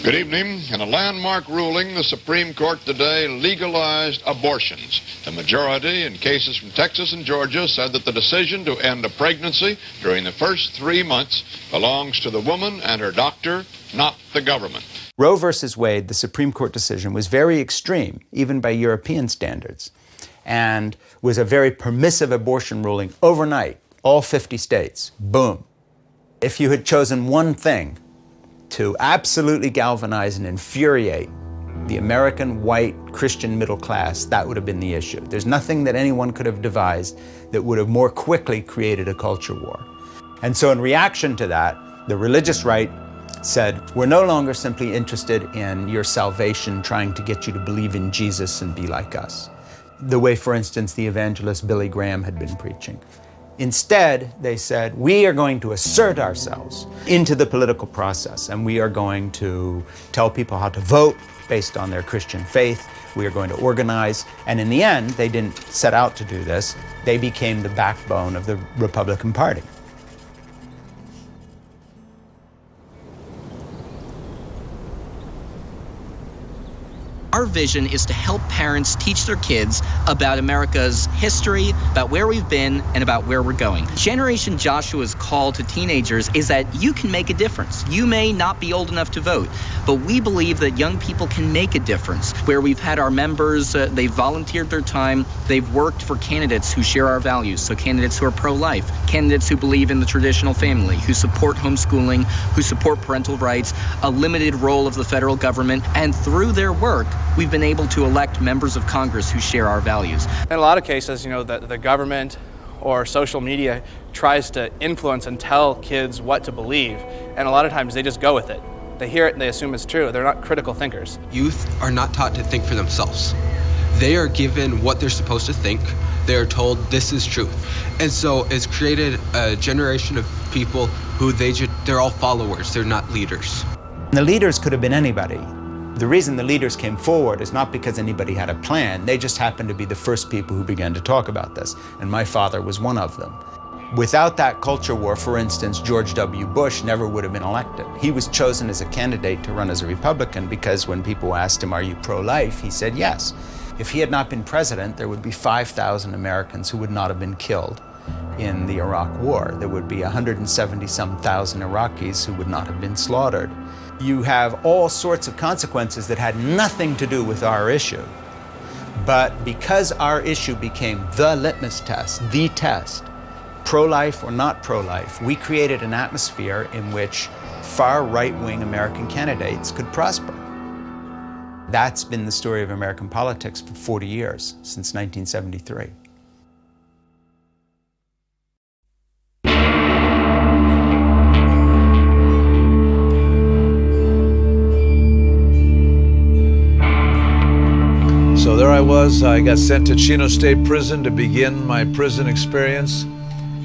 Good evening. In a landmark ruling, the Supreme Court today legalized abortions. The majority in cases from Texas and Georgia said that the decision to end a pregnancy during the first 3 months belongs to the woman and her doctor, not the government. Roe versus Wade, the Supreme Court decision, was very extreme, even by European standards, and was a very permissive abortion ruling overnight, all 50 states, boom. If you had chosen one thing to absolutely galvanize and infuriate the American white Christian middle class, that would have been the issue. There's nothing that anyone could have devised that would have more quickly created a culture war. And so in reaction to that, the religious right said, we're no longer simply interested in your salvation, trying to get you to believe in Jesus and be like us, the way, for instance, the evangelist Billy Graham had been preaching. Instead, they said, we are going to assert ourselves into the political process, and we are going to tell people how to vote based on their Christian faith. We are going to organize. And in the end, they didn't set out to do this. They became the backbone of the Republican Party. Our vision is to help parents teach their kids about America's history, about where we've been, and about where we're going. Generation Joshua's call to teenagers is that you can make a difference. You may not be old enough to vote, but we believe that young people can make a difference. Where we've had our members, they've volunteered their time, they've worked for candidates who share our values, so candidates who are pro-life, candidates who believe in the traditional family, who support homeschooling, who support parental rights, a limited role of the federal government, and through their work, we've been able to elect members of Congress who share our values. In a lot of cases, the government or social media tries to influence and tell kids what to believe, and a lot of times they just go with it. They hear it and they assume it's true. They're not critical thinkers. Youth are not taught to think for themselves. They are given what they're supposed to think. They are told this is truth. And so it's created a generation of people who they're all followers, they're not leaders. The leaders could have been anybody. The reason the leaders came forward is not because anybody had a plan. They just happened to be the first people who began to talk about this, and my father was one of them. Without that culture war, for instance, George W. Bush never would have been elected. He was chosen as a candidate to run as a Republican because when people asked him, are you pro-life, he said yes. If he had not been president, there would be 5,000 Americans who would not have been killed in the Iraq War. There would be 170-some thousand Iraqis who would not have been slaughtered. You have all sorts of consequences that had nothing to do with our issue. But because our issue became the litmus test, the test, pro-life or not pro-life, we created an atmosphere in which far right-wing American candidates could prosper. That's been the story of American politics for 40 years, since 1973. So there I was. I got sent to Chino State Prison to begin my prison experience.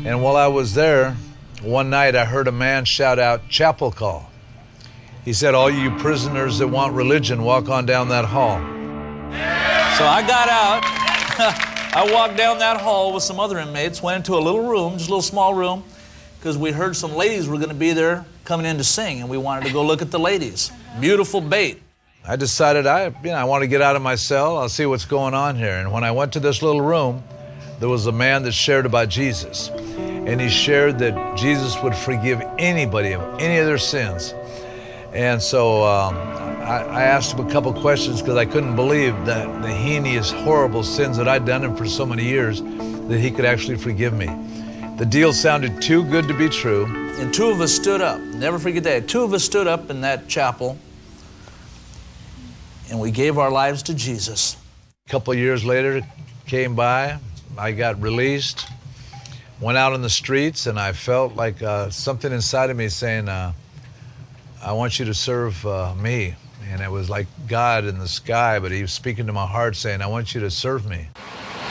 And while I was there, one night I heard a man shout out, "Chapel call." He said, "All you prisoners that want religion, walk on down that hall." So I got out. I walked down that hall with some other inmates, went into a little room, just a little small room, because we heard some ladies were going to be there coming in to sing, and we wanted to go look at the ladies. Beautiful bait. I decided I want to get out of my cell. I'll see what's going on here. And when I went to this little room, there was a man that shared about Jesus. And he shared that Jesus would forgive anybody of any of their sins. And so I asked him a couple questions because I couldn't believe that the heinous, horrible sins that I'd done him for so many years, that he could actually forgive me. The deal sounded too good to be true. And two of us stood up. Never forget that. Two of us stood up in that chapel, and we gave our lives to Jesus. A couple of years later, came by, I got released. went out on the streets, and I felt like something inside of me saying, I want you to serve me. And it was like God in the sky, but he was speaking to my heart saying, I want you to serve me.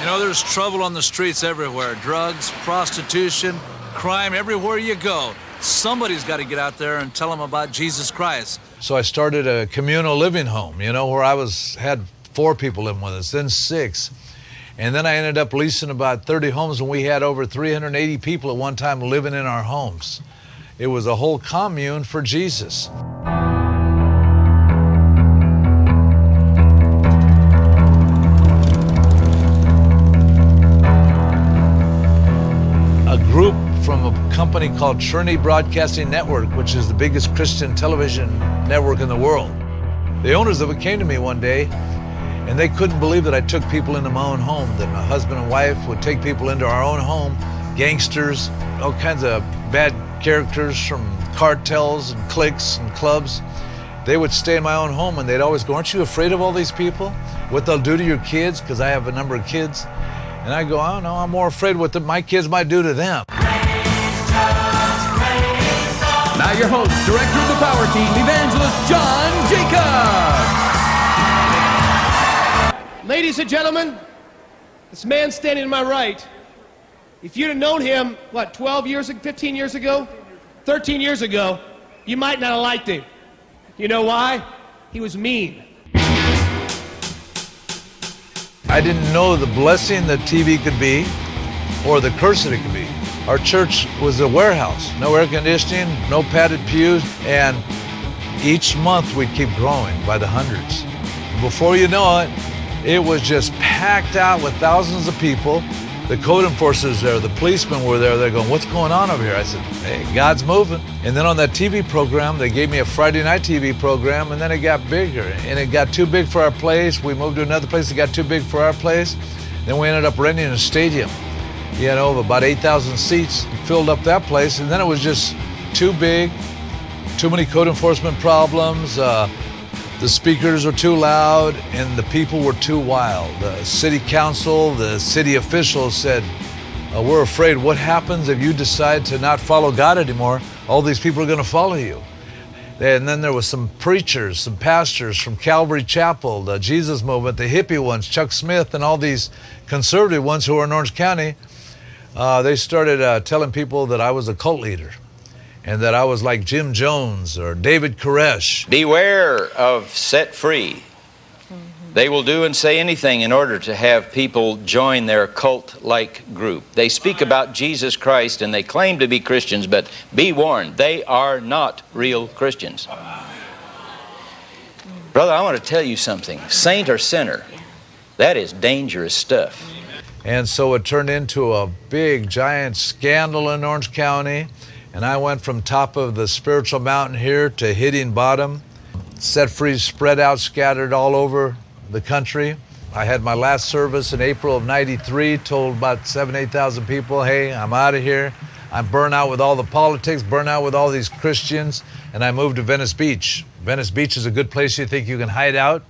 You know, there's trouble on the streets everywhere. Drugs, prostitution, crime, everywhere you go. Somebody's got to get out there and tell them about Jesus Christ. So I started a communal living home, you know, where I had 4 people living with us, then 6. And then I ended up leasing about 30 homes, and we had over 380 people at one time living in our homes. It was a whole commune for Jesus. A group from a company called Trinity Broadcasting Network, which is the biggest Christian television network in the world. The owners of it came to me one day, and they couldn't believe that I took people into my own home, that my husband and wife would take people into our own home, gangsters, all kinds of bad characters from cartels and cliques and clubs. They would stay in my own home, and they'd always go, aren't you afraid of all these people? What they'll do to your kids? Because I have a number of kids. And I go, I don't know, I'm more afraid what my kids might do to them. Now your host, director of the Power Team, Evangelist John Jacobs. Ladies and gentlemen, this man standing to my right, if you'd have known him, 12 years, 15 years ago, 13 years ago, you might not have liked him. You know why? He was mean. I didn't know the blessing that TV could be or the curse that it could be. Our church was a warehouse, no air conditioning, no padded pews, and each month we'd keep growing by the hundreds. Before you know it, it was just packed out with thousands of people. The code enforcers there, the policemen were there. They're going, what's going on over here? I said, hey, God's moving. And then on that TV program, they gave me a Friday night TV program, and then it got bigger. And it got too big for our place. We moved to another place that got too big for our place. Then we ended up renting a stadium, you know, of about 8,000 seats, filled up that place. And then it was just too big, too many code enforcement problems. The speakers were too loud, and the people were too wild. The city council, the city officials said, we're afraid what happens if you decide to not follow God anymore? All these people are going to follow you. And then there was some preachers, some pastors from Calvary Chapel, the Jesus Movement, the hippie ones, Chuck Smith, and all these conservative ones who were in Orange County. They started telling people that I was a cult leader, and that I was like Jim Jones or David Koresh. Beware of set free. They will do and say anything in order to have people join their cult-like group. They speak about Jesus Christ and they claim to be Christians, but be warned, they are not real Christians. Brother, I want to tell you something. Saint or sinner, that is dangerous stuff. And so it turned into a big, giant scandal in Orange County. And I went from top of the spiritual mountain here to hitting bottom, set free, spread out, scattered all over the country. I had my last service in April of '93, told about 7,000, 8,000 people, hey, I'm out of here. I'm burnt out with all the politics, burnt out with all these Christians, and I moved to Venice Beach. Venice Beach is a good place you think you can hide out,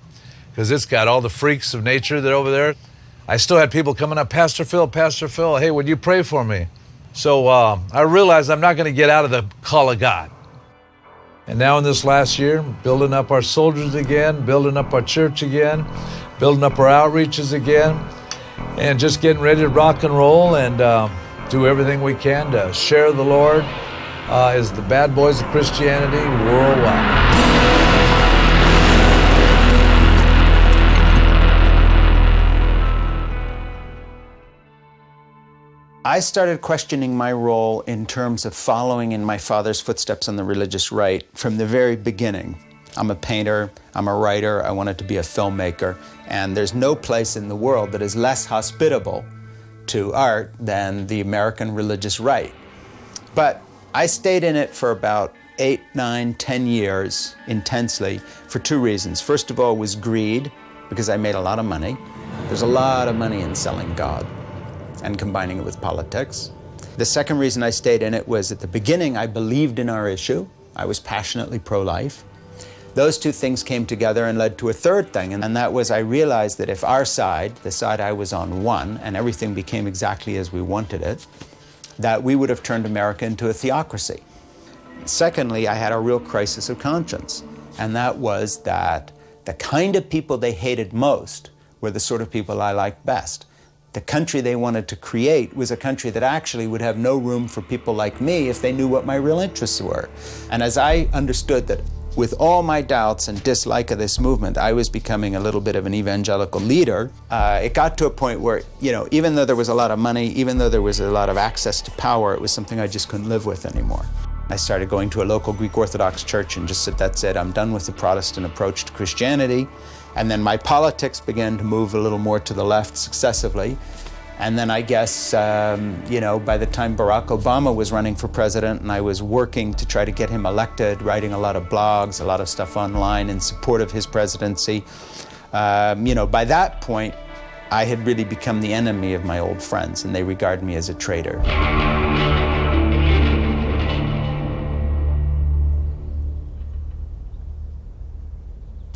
because it's got all the freaks of nature that are over there. I still had people coming up, Pastor Phil, hey, would you pray for me? So I realized I'm not going to get out of the call of God. And now in this last year, building up our soldiers again, building up our church again, building up our outreaches again, and just getting ready to rock and roll and do everything we can to share the Lord as the bad boys of Christianity worldwide. I started questioning my role in terms of following in my father's footsteps on the religious right from the very beginning. I'm a painter, I'm a writer, I wanted to be a filmmaker, and there's no place in the world that is less hospitable to art than the American religious right. But I stayed in it for about 8, 9, 10 years intensely for 2 reasons. First of all was greed, because I made a lot of money. There's a lot of money in selling God and combining it with politics. The second reason I stayed in it was at the beginning I believed in our issue. I was passionately pro-life. Those 2 things came together and led to a third thing, and that was I realized that if our side, the side I was on, won, and everything became exactly as we wanted it, that we would have turned America into a theocracy. Secondly, I had a real crisis of conscience, and that was that the kind of people they hated most were the sort of people I liked best. The country they wanted to create was a country that actually would have no room for people like me if they knew what my real interests were. And as I understood that with all my doubts and dislike of this movement, I was becoming a little bit of an evangelical leader, it got to a point where, even though there was a lot of money, even though there was a lot of access to power, it was something I just couldn't live with anymore. I started going to a local Greek Orthodox church and just said, that's it, I'm done with the Protestant approach to Christianity. And then my politics began to move a little more to the left successively. And then I guess, by the time Barack Obama was running for president and I was working to try to get him elected, writing a lot of blogs, a lot of stuff online in support of his presidency, by that point, I had really become the enemy of my old friends, and they regard me as a traitor.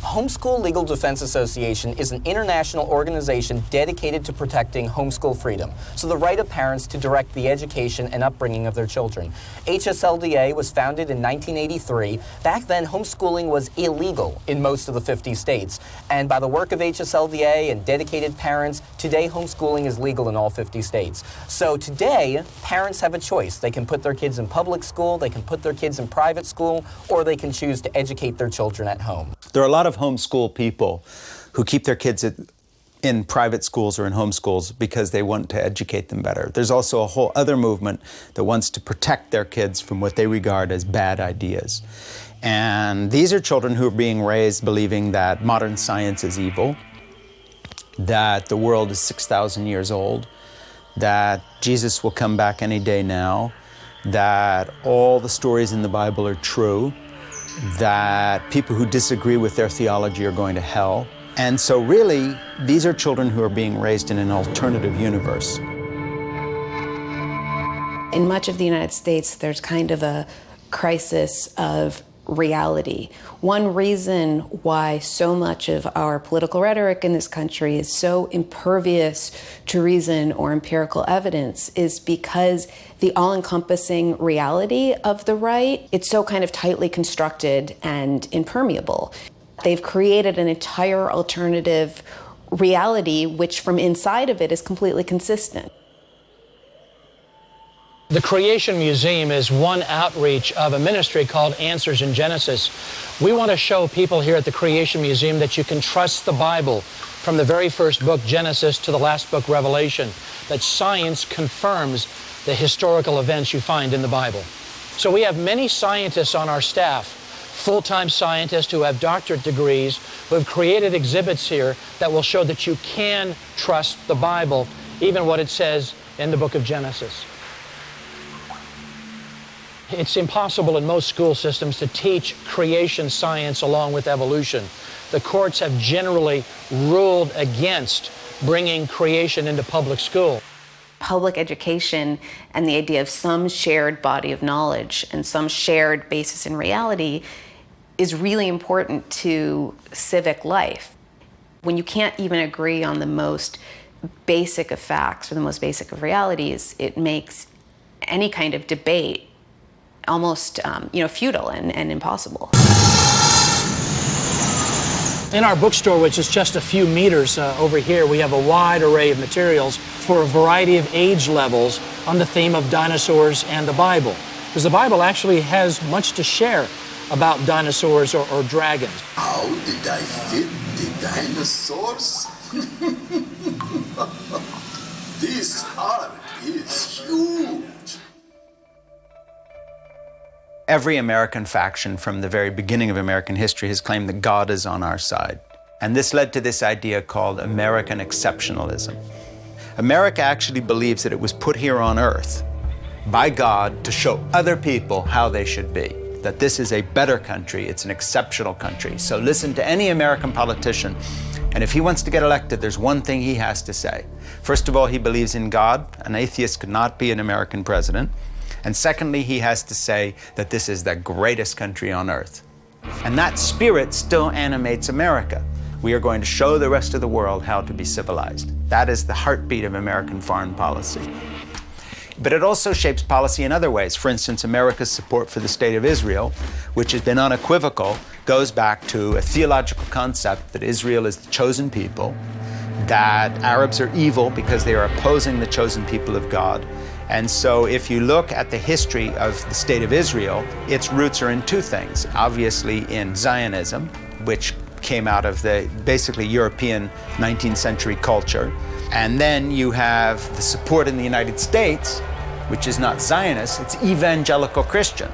Homeschool Legal Defense Association is an international organization dedicated to protecting homeschool freedom, so the right of parents to direct the education and upbringing of their children. HSLDA was founded in 1983. Back then, homeschooling was illegal in most of the 50 states. And by the work of HSLDA and dedicated parents, today homeschooling is legal in all 50 states. So today, parents have a choice. They can put their kids in public school, they can put their kids in private school, or they can choose to educate their children at home. There are a lot of homeschool people who keep their kids in private schools or in homeschools because they want to educate them better. There's also a whole other movement that wants to protect their kids from what they regard as bad ideas. And these are children who are being raised believing that modern science is evil, that the world is 6,000 years old, that Jesus will come back any day now, that all the stories in the Bible are true, that people who disagree with their theology are going to hell. And so really, these are children who are being raised in an alternative universe. In much of the United States, there's kind of a crisis of reality. One reason why so much of our political rhetoric in this country is so impervious to reason or empirical evidence is because the all-encompassing reality of the right, it's so kind of tightly constructed and impermeable. They've created an entire alternative reality which from inside of it is completely consistent. The Creation Museum is one outreach of a ministry called Answers in Genesis. We want to show people here at the Creation Museum that you can trust the Bible from the very first book, Genesis, to the last book, Revelation, that science confirms the historical events you find in the Bible. So we have many scientists on our staff, full-time scientists who have doctorate degrees, who have created exhibits here that will show that you can trust the Bible, even what it says in the book of Genesis. It's impossible in most school systems to teach creation science along with evolution. The courts have generally ruled against bringing creation into public school. Public education and the idea of some shared body of knowledge and some shared basis in reality is really important to civic life. When you can't even agree on the most basic of facts or the most basic of realities, it makes any kind of debate almost futile and impossible. In our bookstore, which is just a few meters over here, we have a wide array of materials for a variety of age levels on the theme of dinosaurs and the Bible. Because the Bible actually has much to share about dinosaurs or dragons. How did I fit the dinosaurs? This ark is huge. Every American faction from the very beginning of American history has claimed that God is on our side. And this led to this idea called American exceptionalism. America actually believes that it was put here on earth by God to show other people how they should be, that this is a better country, it's an exceptional country. So listen to any American politician, and if he wants to get elected, there's one thing he has to say. First of all, he believes in God. An atheist could not be an American president. And secondly, he has to say that this is the greatest country on earth. And that spirit still animates America. We are going to show the rest of the world how to be civilized. That is the heartbeat of American foreign policy. But it also shapes policy in other ways. For instance, America's support for the State of Israel, which has been unequivocal, goes back to a theological concept that Israel is the chosen people, that Arabs are evil because they are opposing the chosen people of God. And so if you look at the history of the State of Israel, its roots are in two things. Obviously in Zionism, which came out of the basically European 19th century culture. And then you have the support in the United States, which is not Zionist, it's evangelical Christian.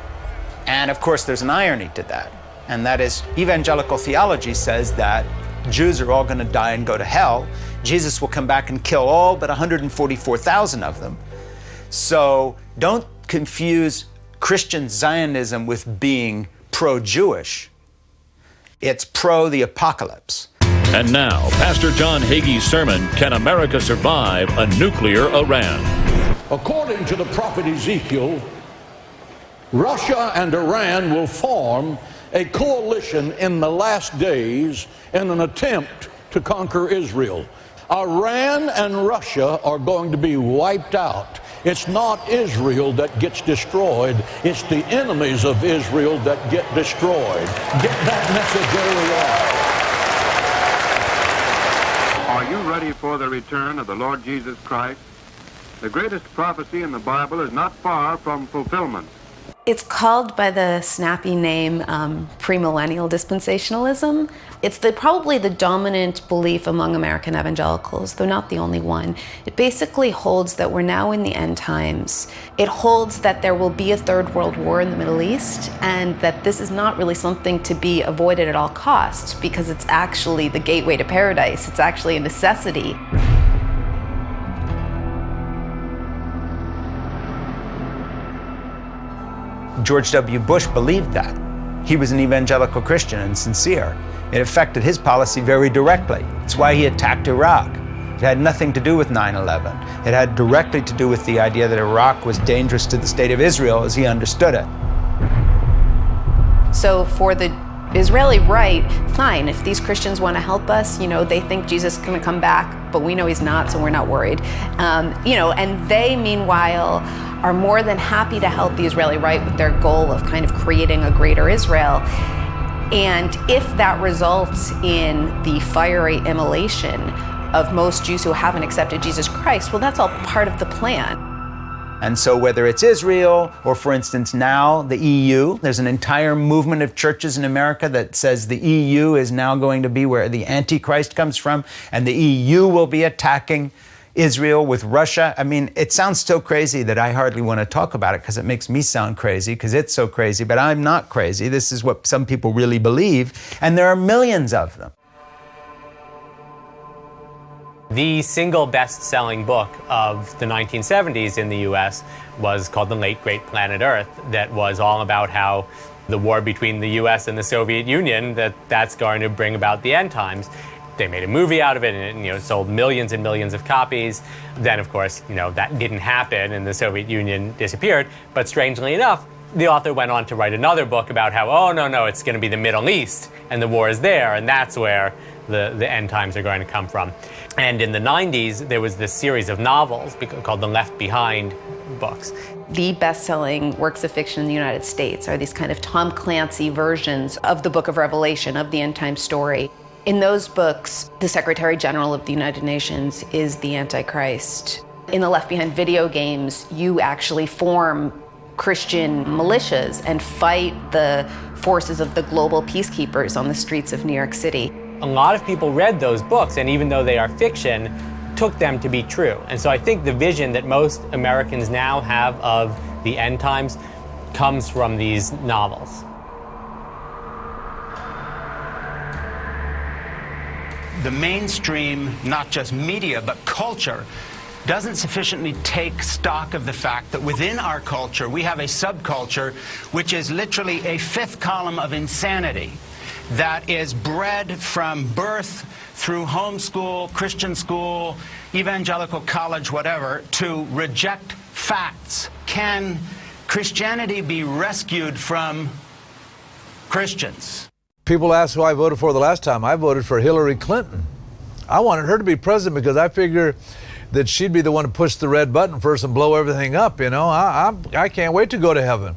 And of course there's an irony to that. And that is, evangelical theology says that Jews are all going to die and go to hell. Jesus will come back and kill all but 144,000 of them. So don't confuse Christian Zionism with being pro-Jewish. It's pro the apocalypse. And now, Pastor John Hagee's sermon, Can America Survive a Nuclear Iran? According to the prophet Ezekiel, Russia and Iran will form a coalition in the last days in an attempt to conquer Israel. Iran and Russia are going to be wiped out. It's not Israel that gets destroyed, it's the enemies of Israel that get destroyed. Get that message early on. Are you ready for the return of the Lord Jesus Christ? The greatest prophecy in the Bible is not far from fulfillment. It's called by the snappy name premillennial dispensationalism. It's probably the dominant belief among American evangelicals, though not the only one. It basically holds that we're now in the end times. It holds that there will be a third world war in the Middle East, and that this is not really something to be avoided at all costs, because it's actually the gateway to paradise. It's actually a necessity. George W. Bush believed that. He was an evangelical Christian and sincere. It affected his policy very directly. It's why he attacked Iraq. It had nothing to do with 9/11. It had directly to do with the idea that Iraq was dangerous to the State of Israel as he understood it. So for the Israeli right, fine, if these Christians want to help us, they think Jesus is going to come back, but we know he's not, so we're not worried. And they, meanwhile, are more than happy to help the Israeli right with their goal of kind of creating a greater Israel. And if that results in the fiery immolation of most Jews who haven't accepted Jesus Christ, well, that's all part of the plan. And so whether it's Israel or, for instance, now the EU, there's an entire movement of churches in America that says the EU is now going to be where the Antichrist comes from, and the EU will be attacking Israel with Russia. I mean, it sounds so crazy that I hardly want to talk about it because it makes me sound crazy because it's so crazy, but I'm not crazy. This is what some people really believe, and there are millions of them. The single best-selling book of the 1970s in the U.S. was called The Late Great Planet Earth, that was all about how the war between the U.S. and the Soviet Union, that's going to bring about the end times. They made a movie out of it, and it sold millions and millions of copies. Then, of course, that didn't happen, and the Soviet Union disappeared. But strangely enough, the author went on to write another book about how, oh, no, it's going to be the Middle East, and the war is there, and that's where the end times are going to come from. And in the 90s, there was this series of novels called the Left Behind books. The best-selling works of fiction in the United States are these kind of Tom Clancy versions of the Book of Revelation, of the end-time story. In those books, the Secretary General of the United Nations is the Antichrist. In the Left Behind video games, you actually form Christian militias and fight the forces of the global peacekeepers on the streets of New York City. A lot of people read those books, and even though they are fiction, took them to be true. And so I think the vision that most Americans now have of the end times comes from these novels. The mainstream, not just media, but culture, doesn't sufficiently take stock of the fact that within our culture, we have a subculture which is literally a fifth column of insanity that is bred from birth through homeschool, Christian school, evangelical college, whatever, to reject facts. Can Christianity be rescued from Christians? People ask who I voted for the last time. I voted for Hillary Clinton. I wanted her to be president because I figure that she'd be the one to push the red button first and blow everything up, you know. I can't wait to go to heaven.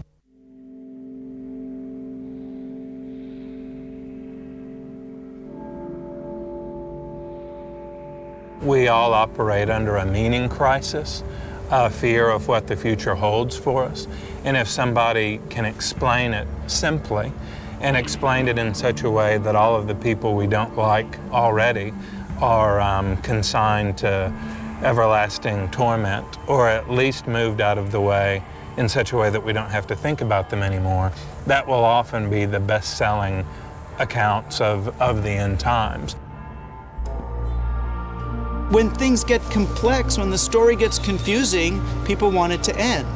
We all operate under a meaning crisis, a fear of what the future holds for us. And if somebody can explain it simply and explain it in such a way that all of the people we don't like already are consigned to everlasting torment, or at least moved out of the way in such a way that we don't have to think about them anymore, that will often be the best-selling accounts of the end times. When things get complex, when the story gets confusing, people want it to end.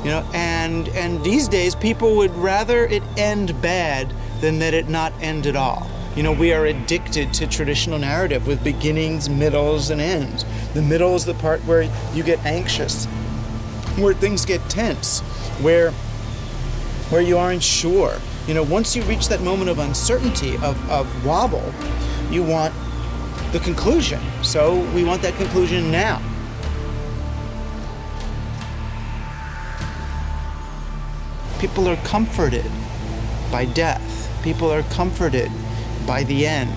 You know, and these days people would rather it end bad than that it not end at all. You know, we are addicted to traditional narrative with beginnings, middles, and ends. The middle is the part where you get anxious, where things get tense, where you aren't sure. You know, once you reach that moment of uncertainty, of wobble, you want the conclusion. So we want that conclusion now. People are comforted by death. People are comforted by the end.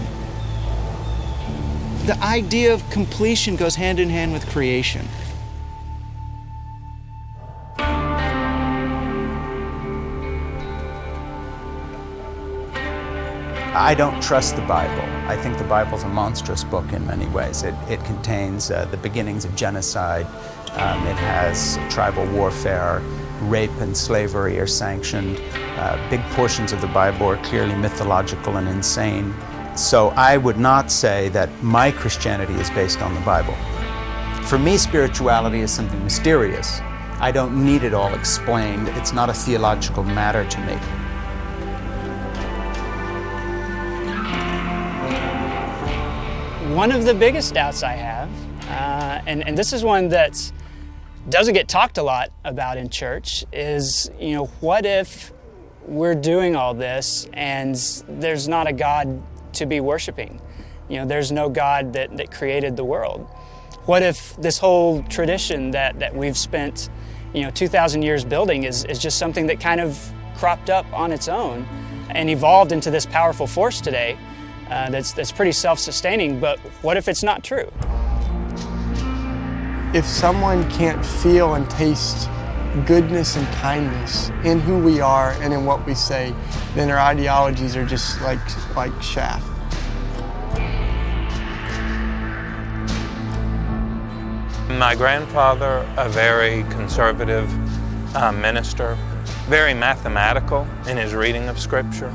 The idea of completion goes hand in hand with creation. I don't trust the Bible. I think the Bible's a monstrous book in many ways. It contains the beginnings of genocide. It has tribal warfare. Rape and slavery are sanctioned. Big portions of the Bible are clearly mythological and insane. So I would not say that my Christianity is based on the Bible. For me, spirituality is something mysterious. I don't need it all explained. It's not a theological matter to me. One of the biggest doubts I have, and this is one that doesn't get talked a lot about in church, is, you know, what if we're doing all this and there's not a God to be worshiping? You know, there's no God that created the world. What if this whole tradition that we've spent, you know, 2,000 years building is just something that kind of cropped up on its own and evolved into this powerful force today? That's pretty self-sustaining, but what if it's not true? If someone can't feel and taste goodness and kindness in who we are and in what we say, then our ideologies are just like chaff. My grandfather, a very conservative minister, very mathematical in his reading of Scripture,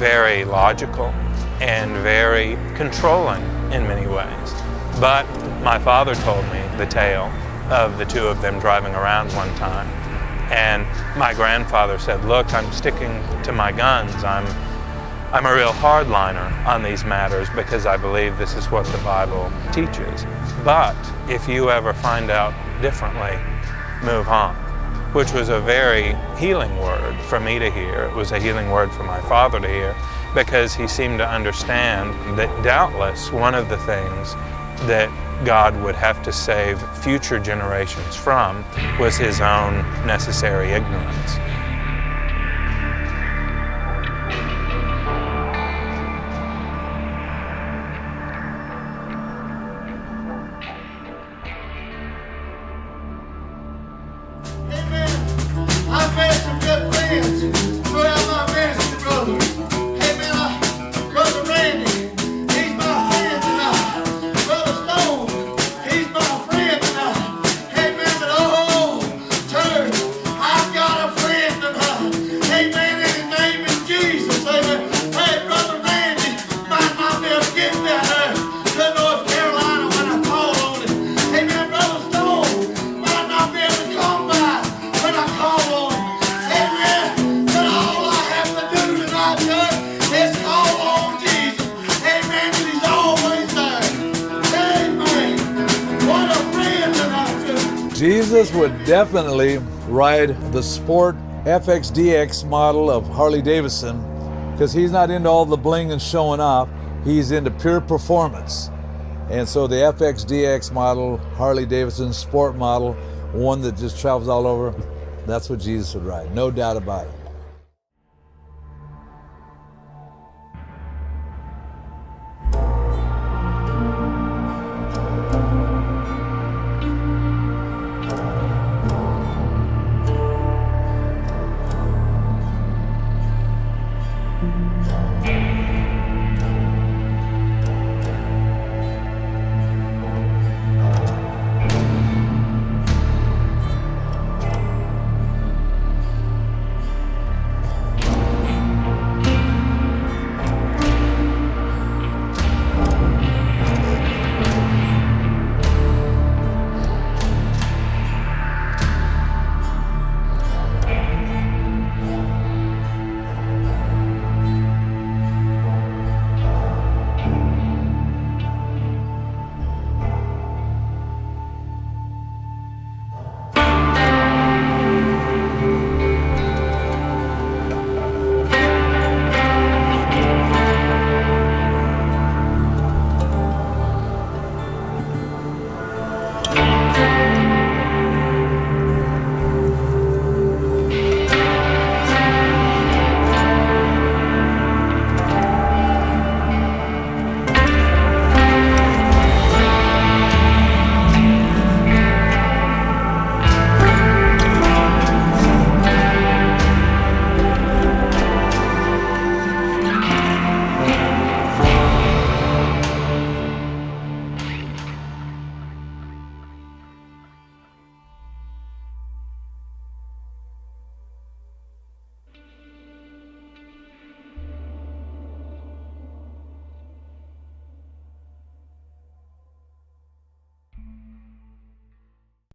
very logical, and very controlling in many ways. But my father told me the tale of the two of them driving around one time. And my grandfather said, look, I'm sticking to my guns. I'm a real hardliner on these matters because I believe this is what the Bible teaches. But if you ever find out differently, move on. Which was a very healing word for me to hear. It was a healing word for my father to hear, because he seemed to understand that doubtless one of the things that God would have to save future generations from was his own necessary ignorance. I've made some good friends throughout my ministry, brother. Hey man, Brother Randy, he's my friend tonight. Brother Stone, he's my friend tonight. Hey man, but oh, church, I've got a friend tonight. Hey man, and his name is Jesus. Amen. Hey, Brother Randy might not be able to get down there to North Carolina when I call on him. Hey man, Brother Stone might not be able to come by when I call on him. Amen. But all I have to do tonight, church, is call on Jesus. Amen. And he's always there. Amen. What a friend tonight, church. Jesus would definitely ride the Sport FXDX model of Harley Davidson, because he's not into all the bling and showing off. He's into pure performance. And so the FXDX model, Harley Davidson sport model, one that just travels all over, that's what Jesus would ride, no doubt about it.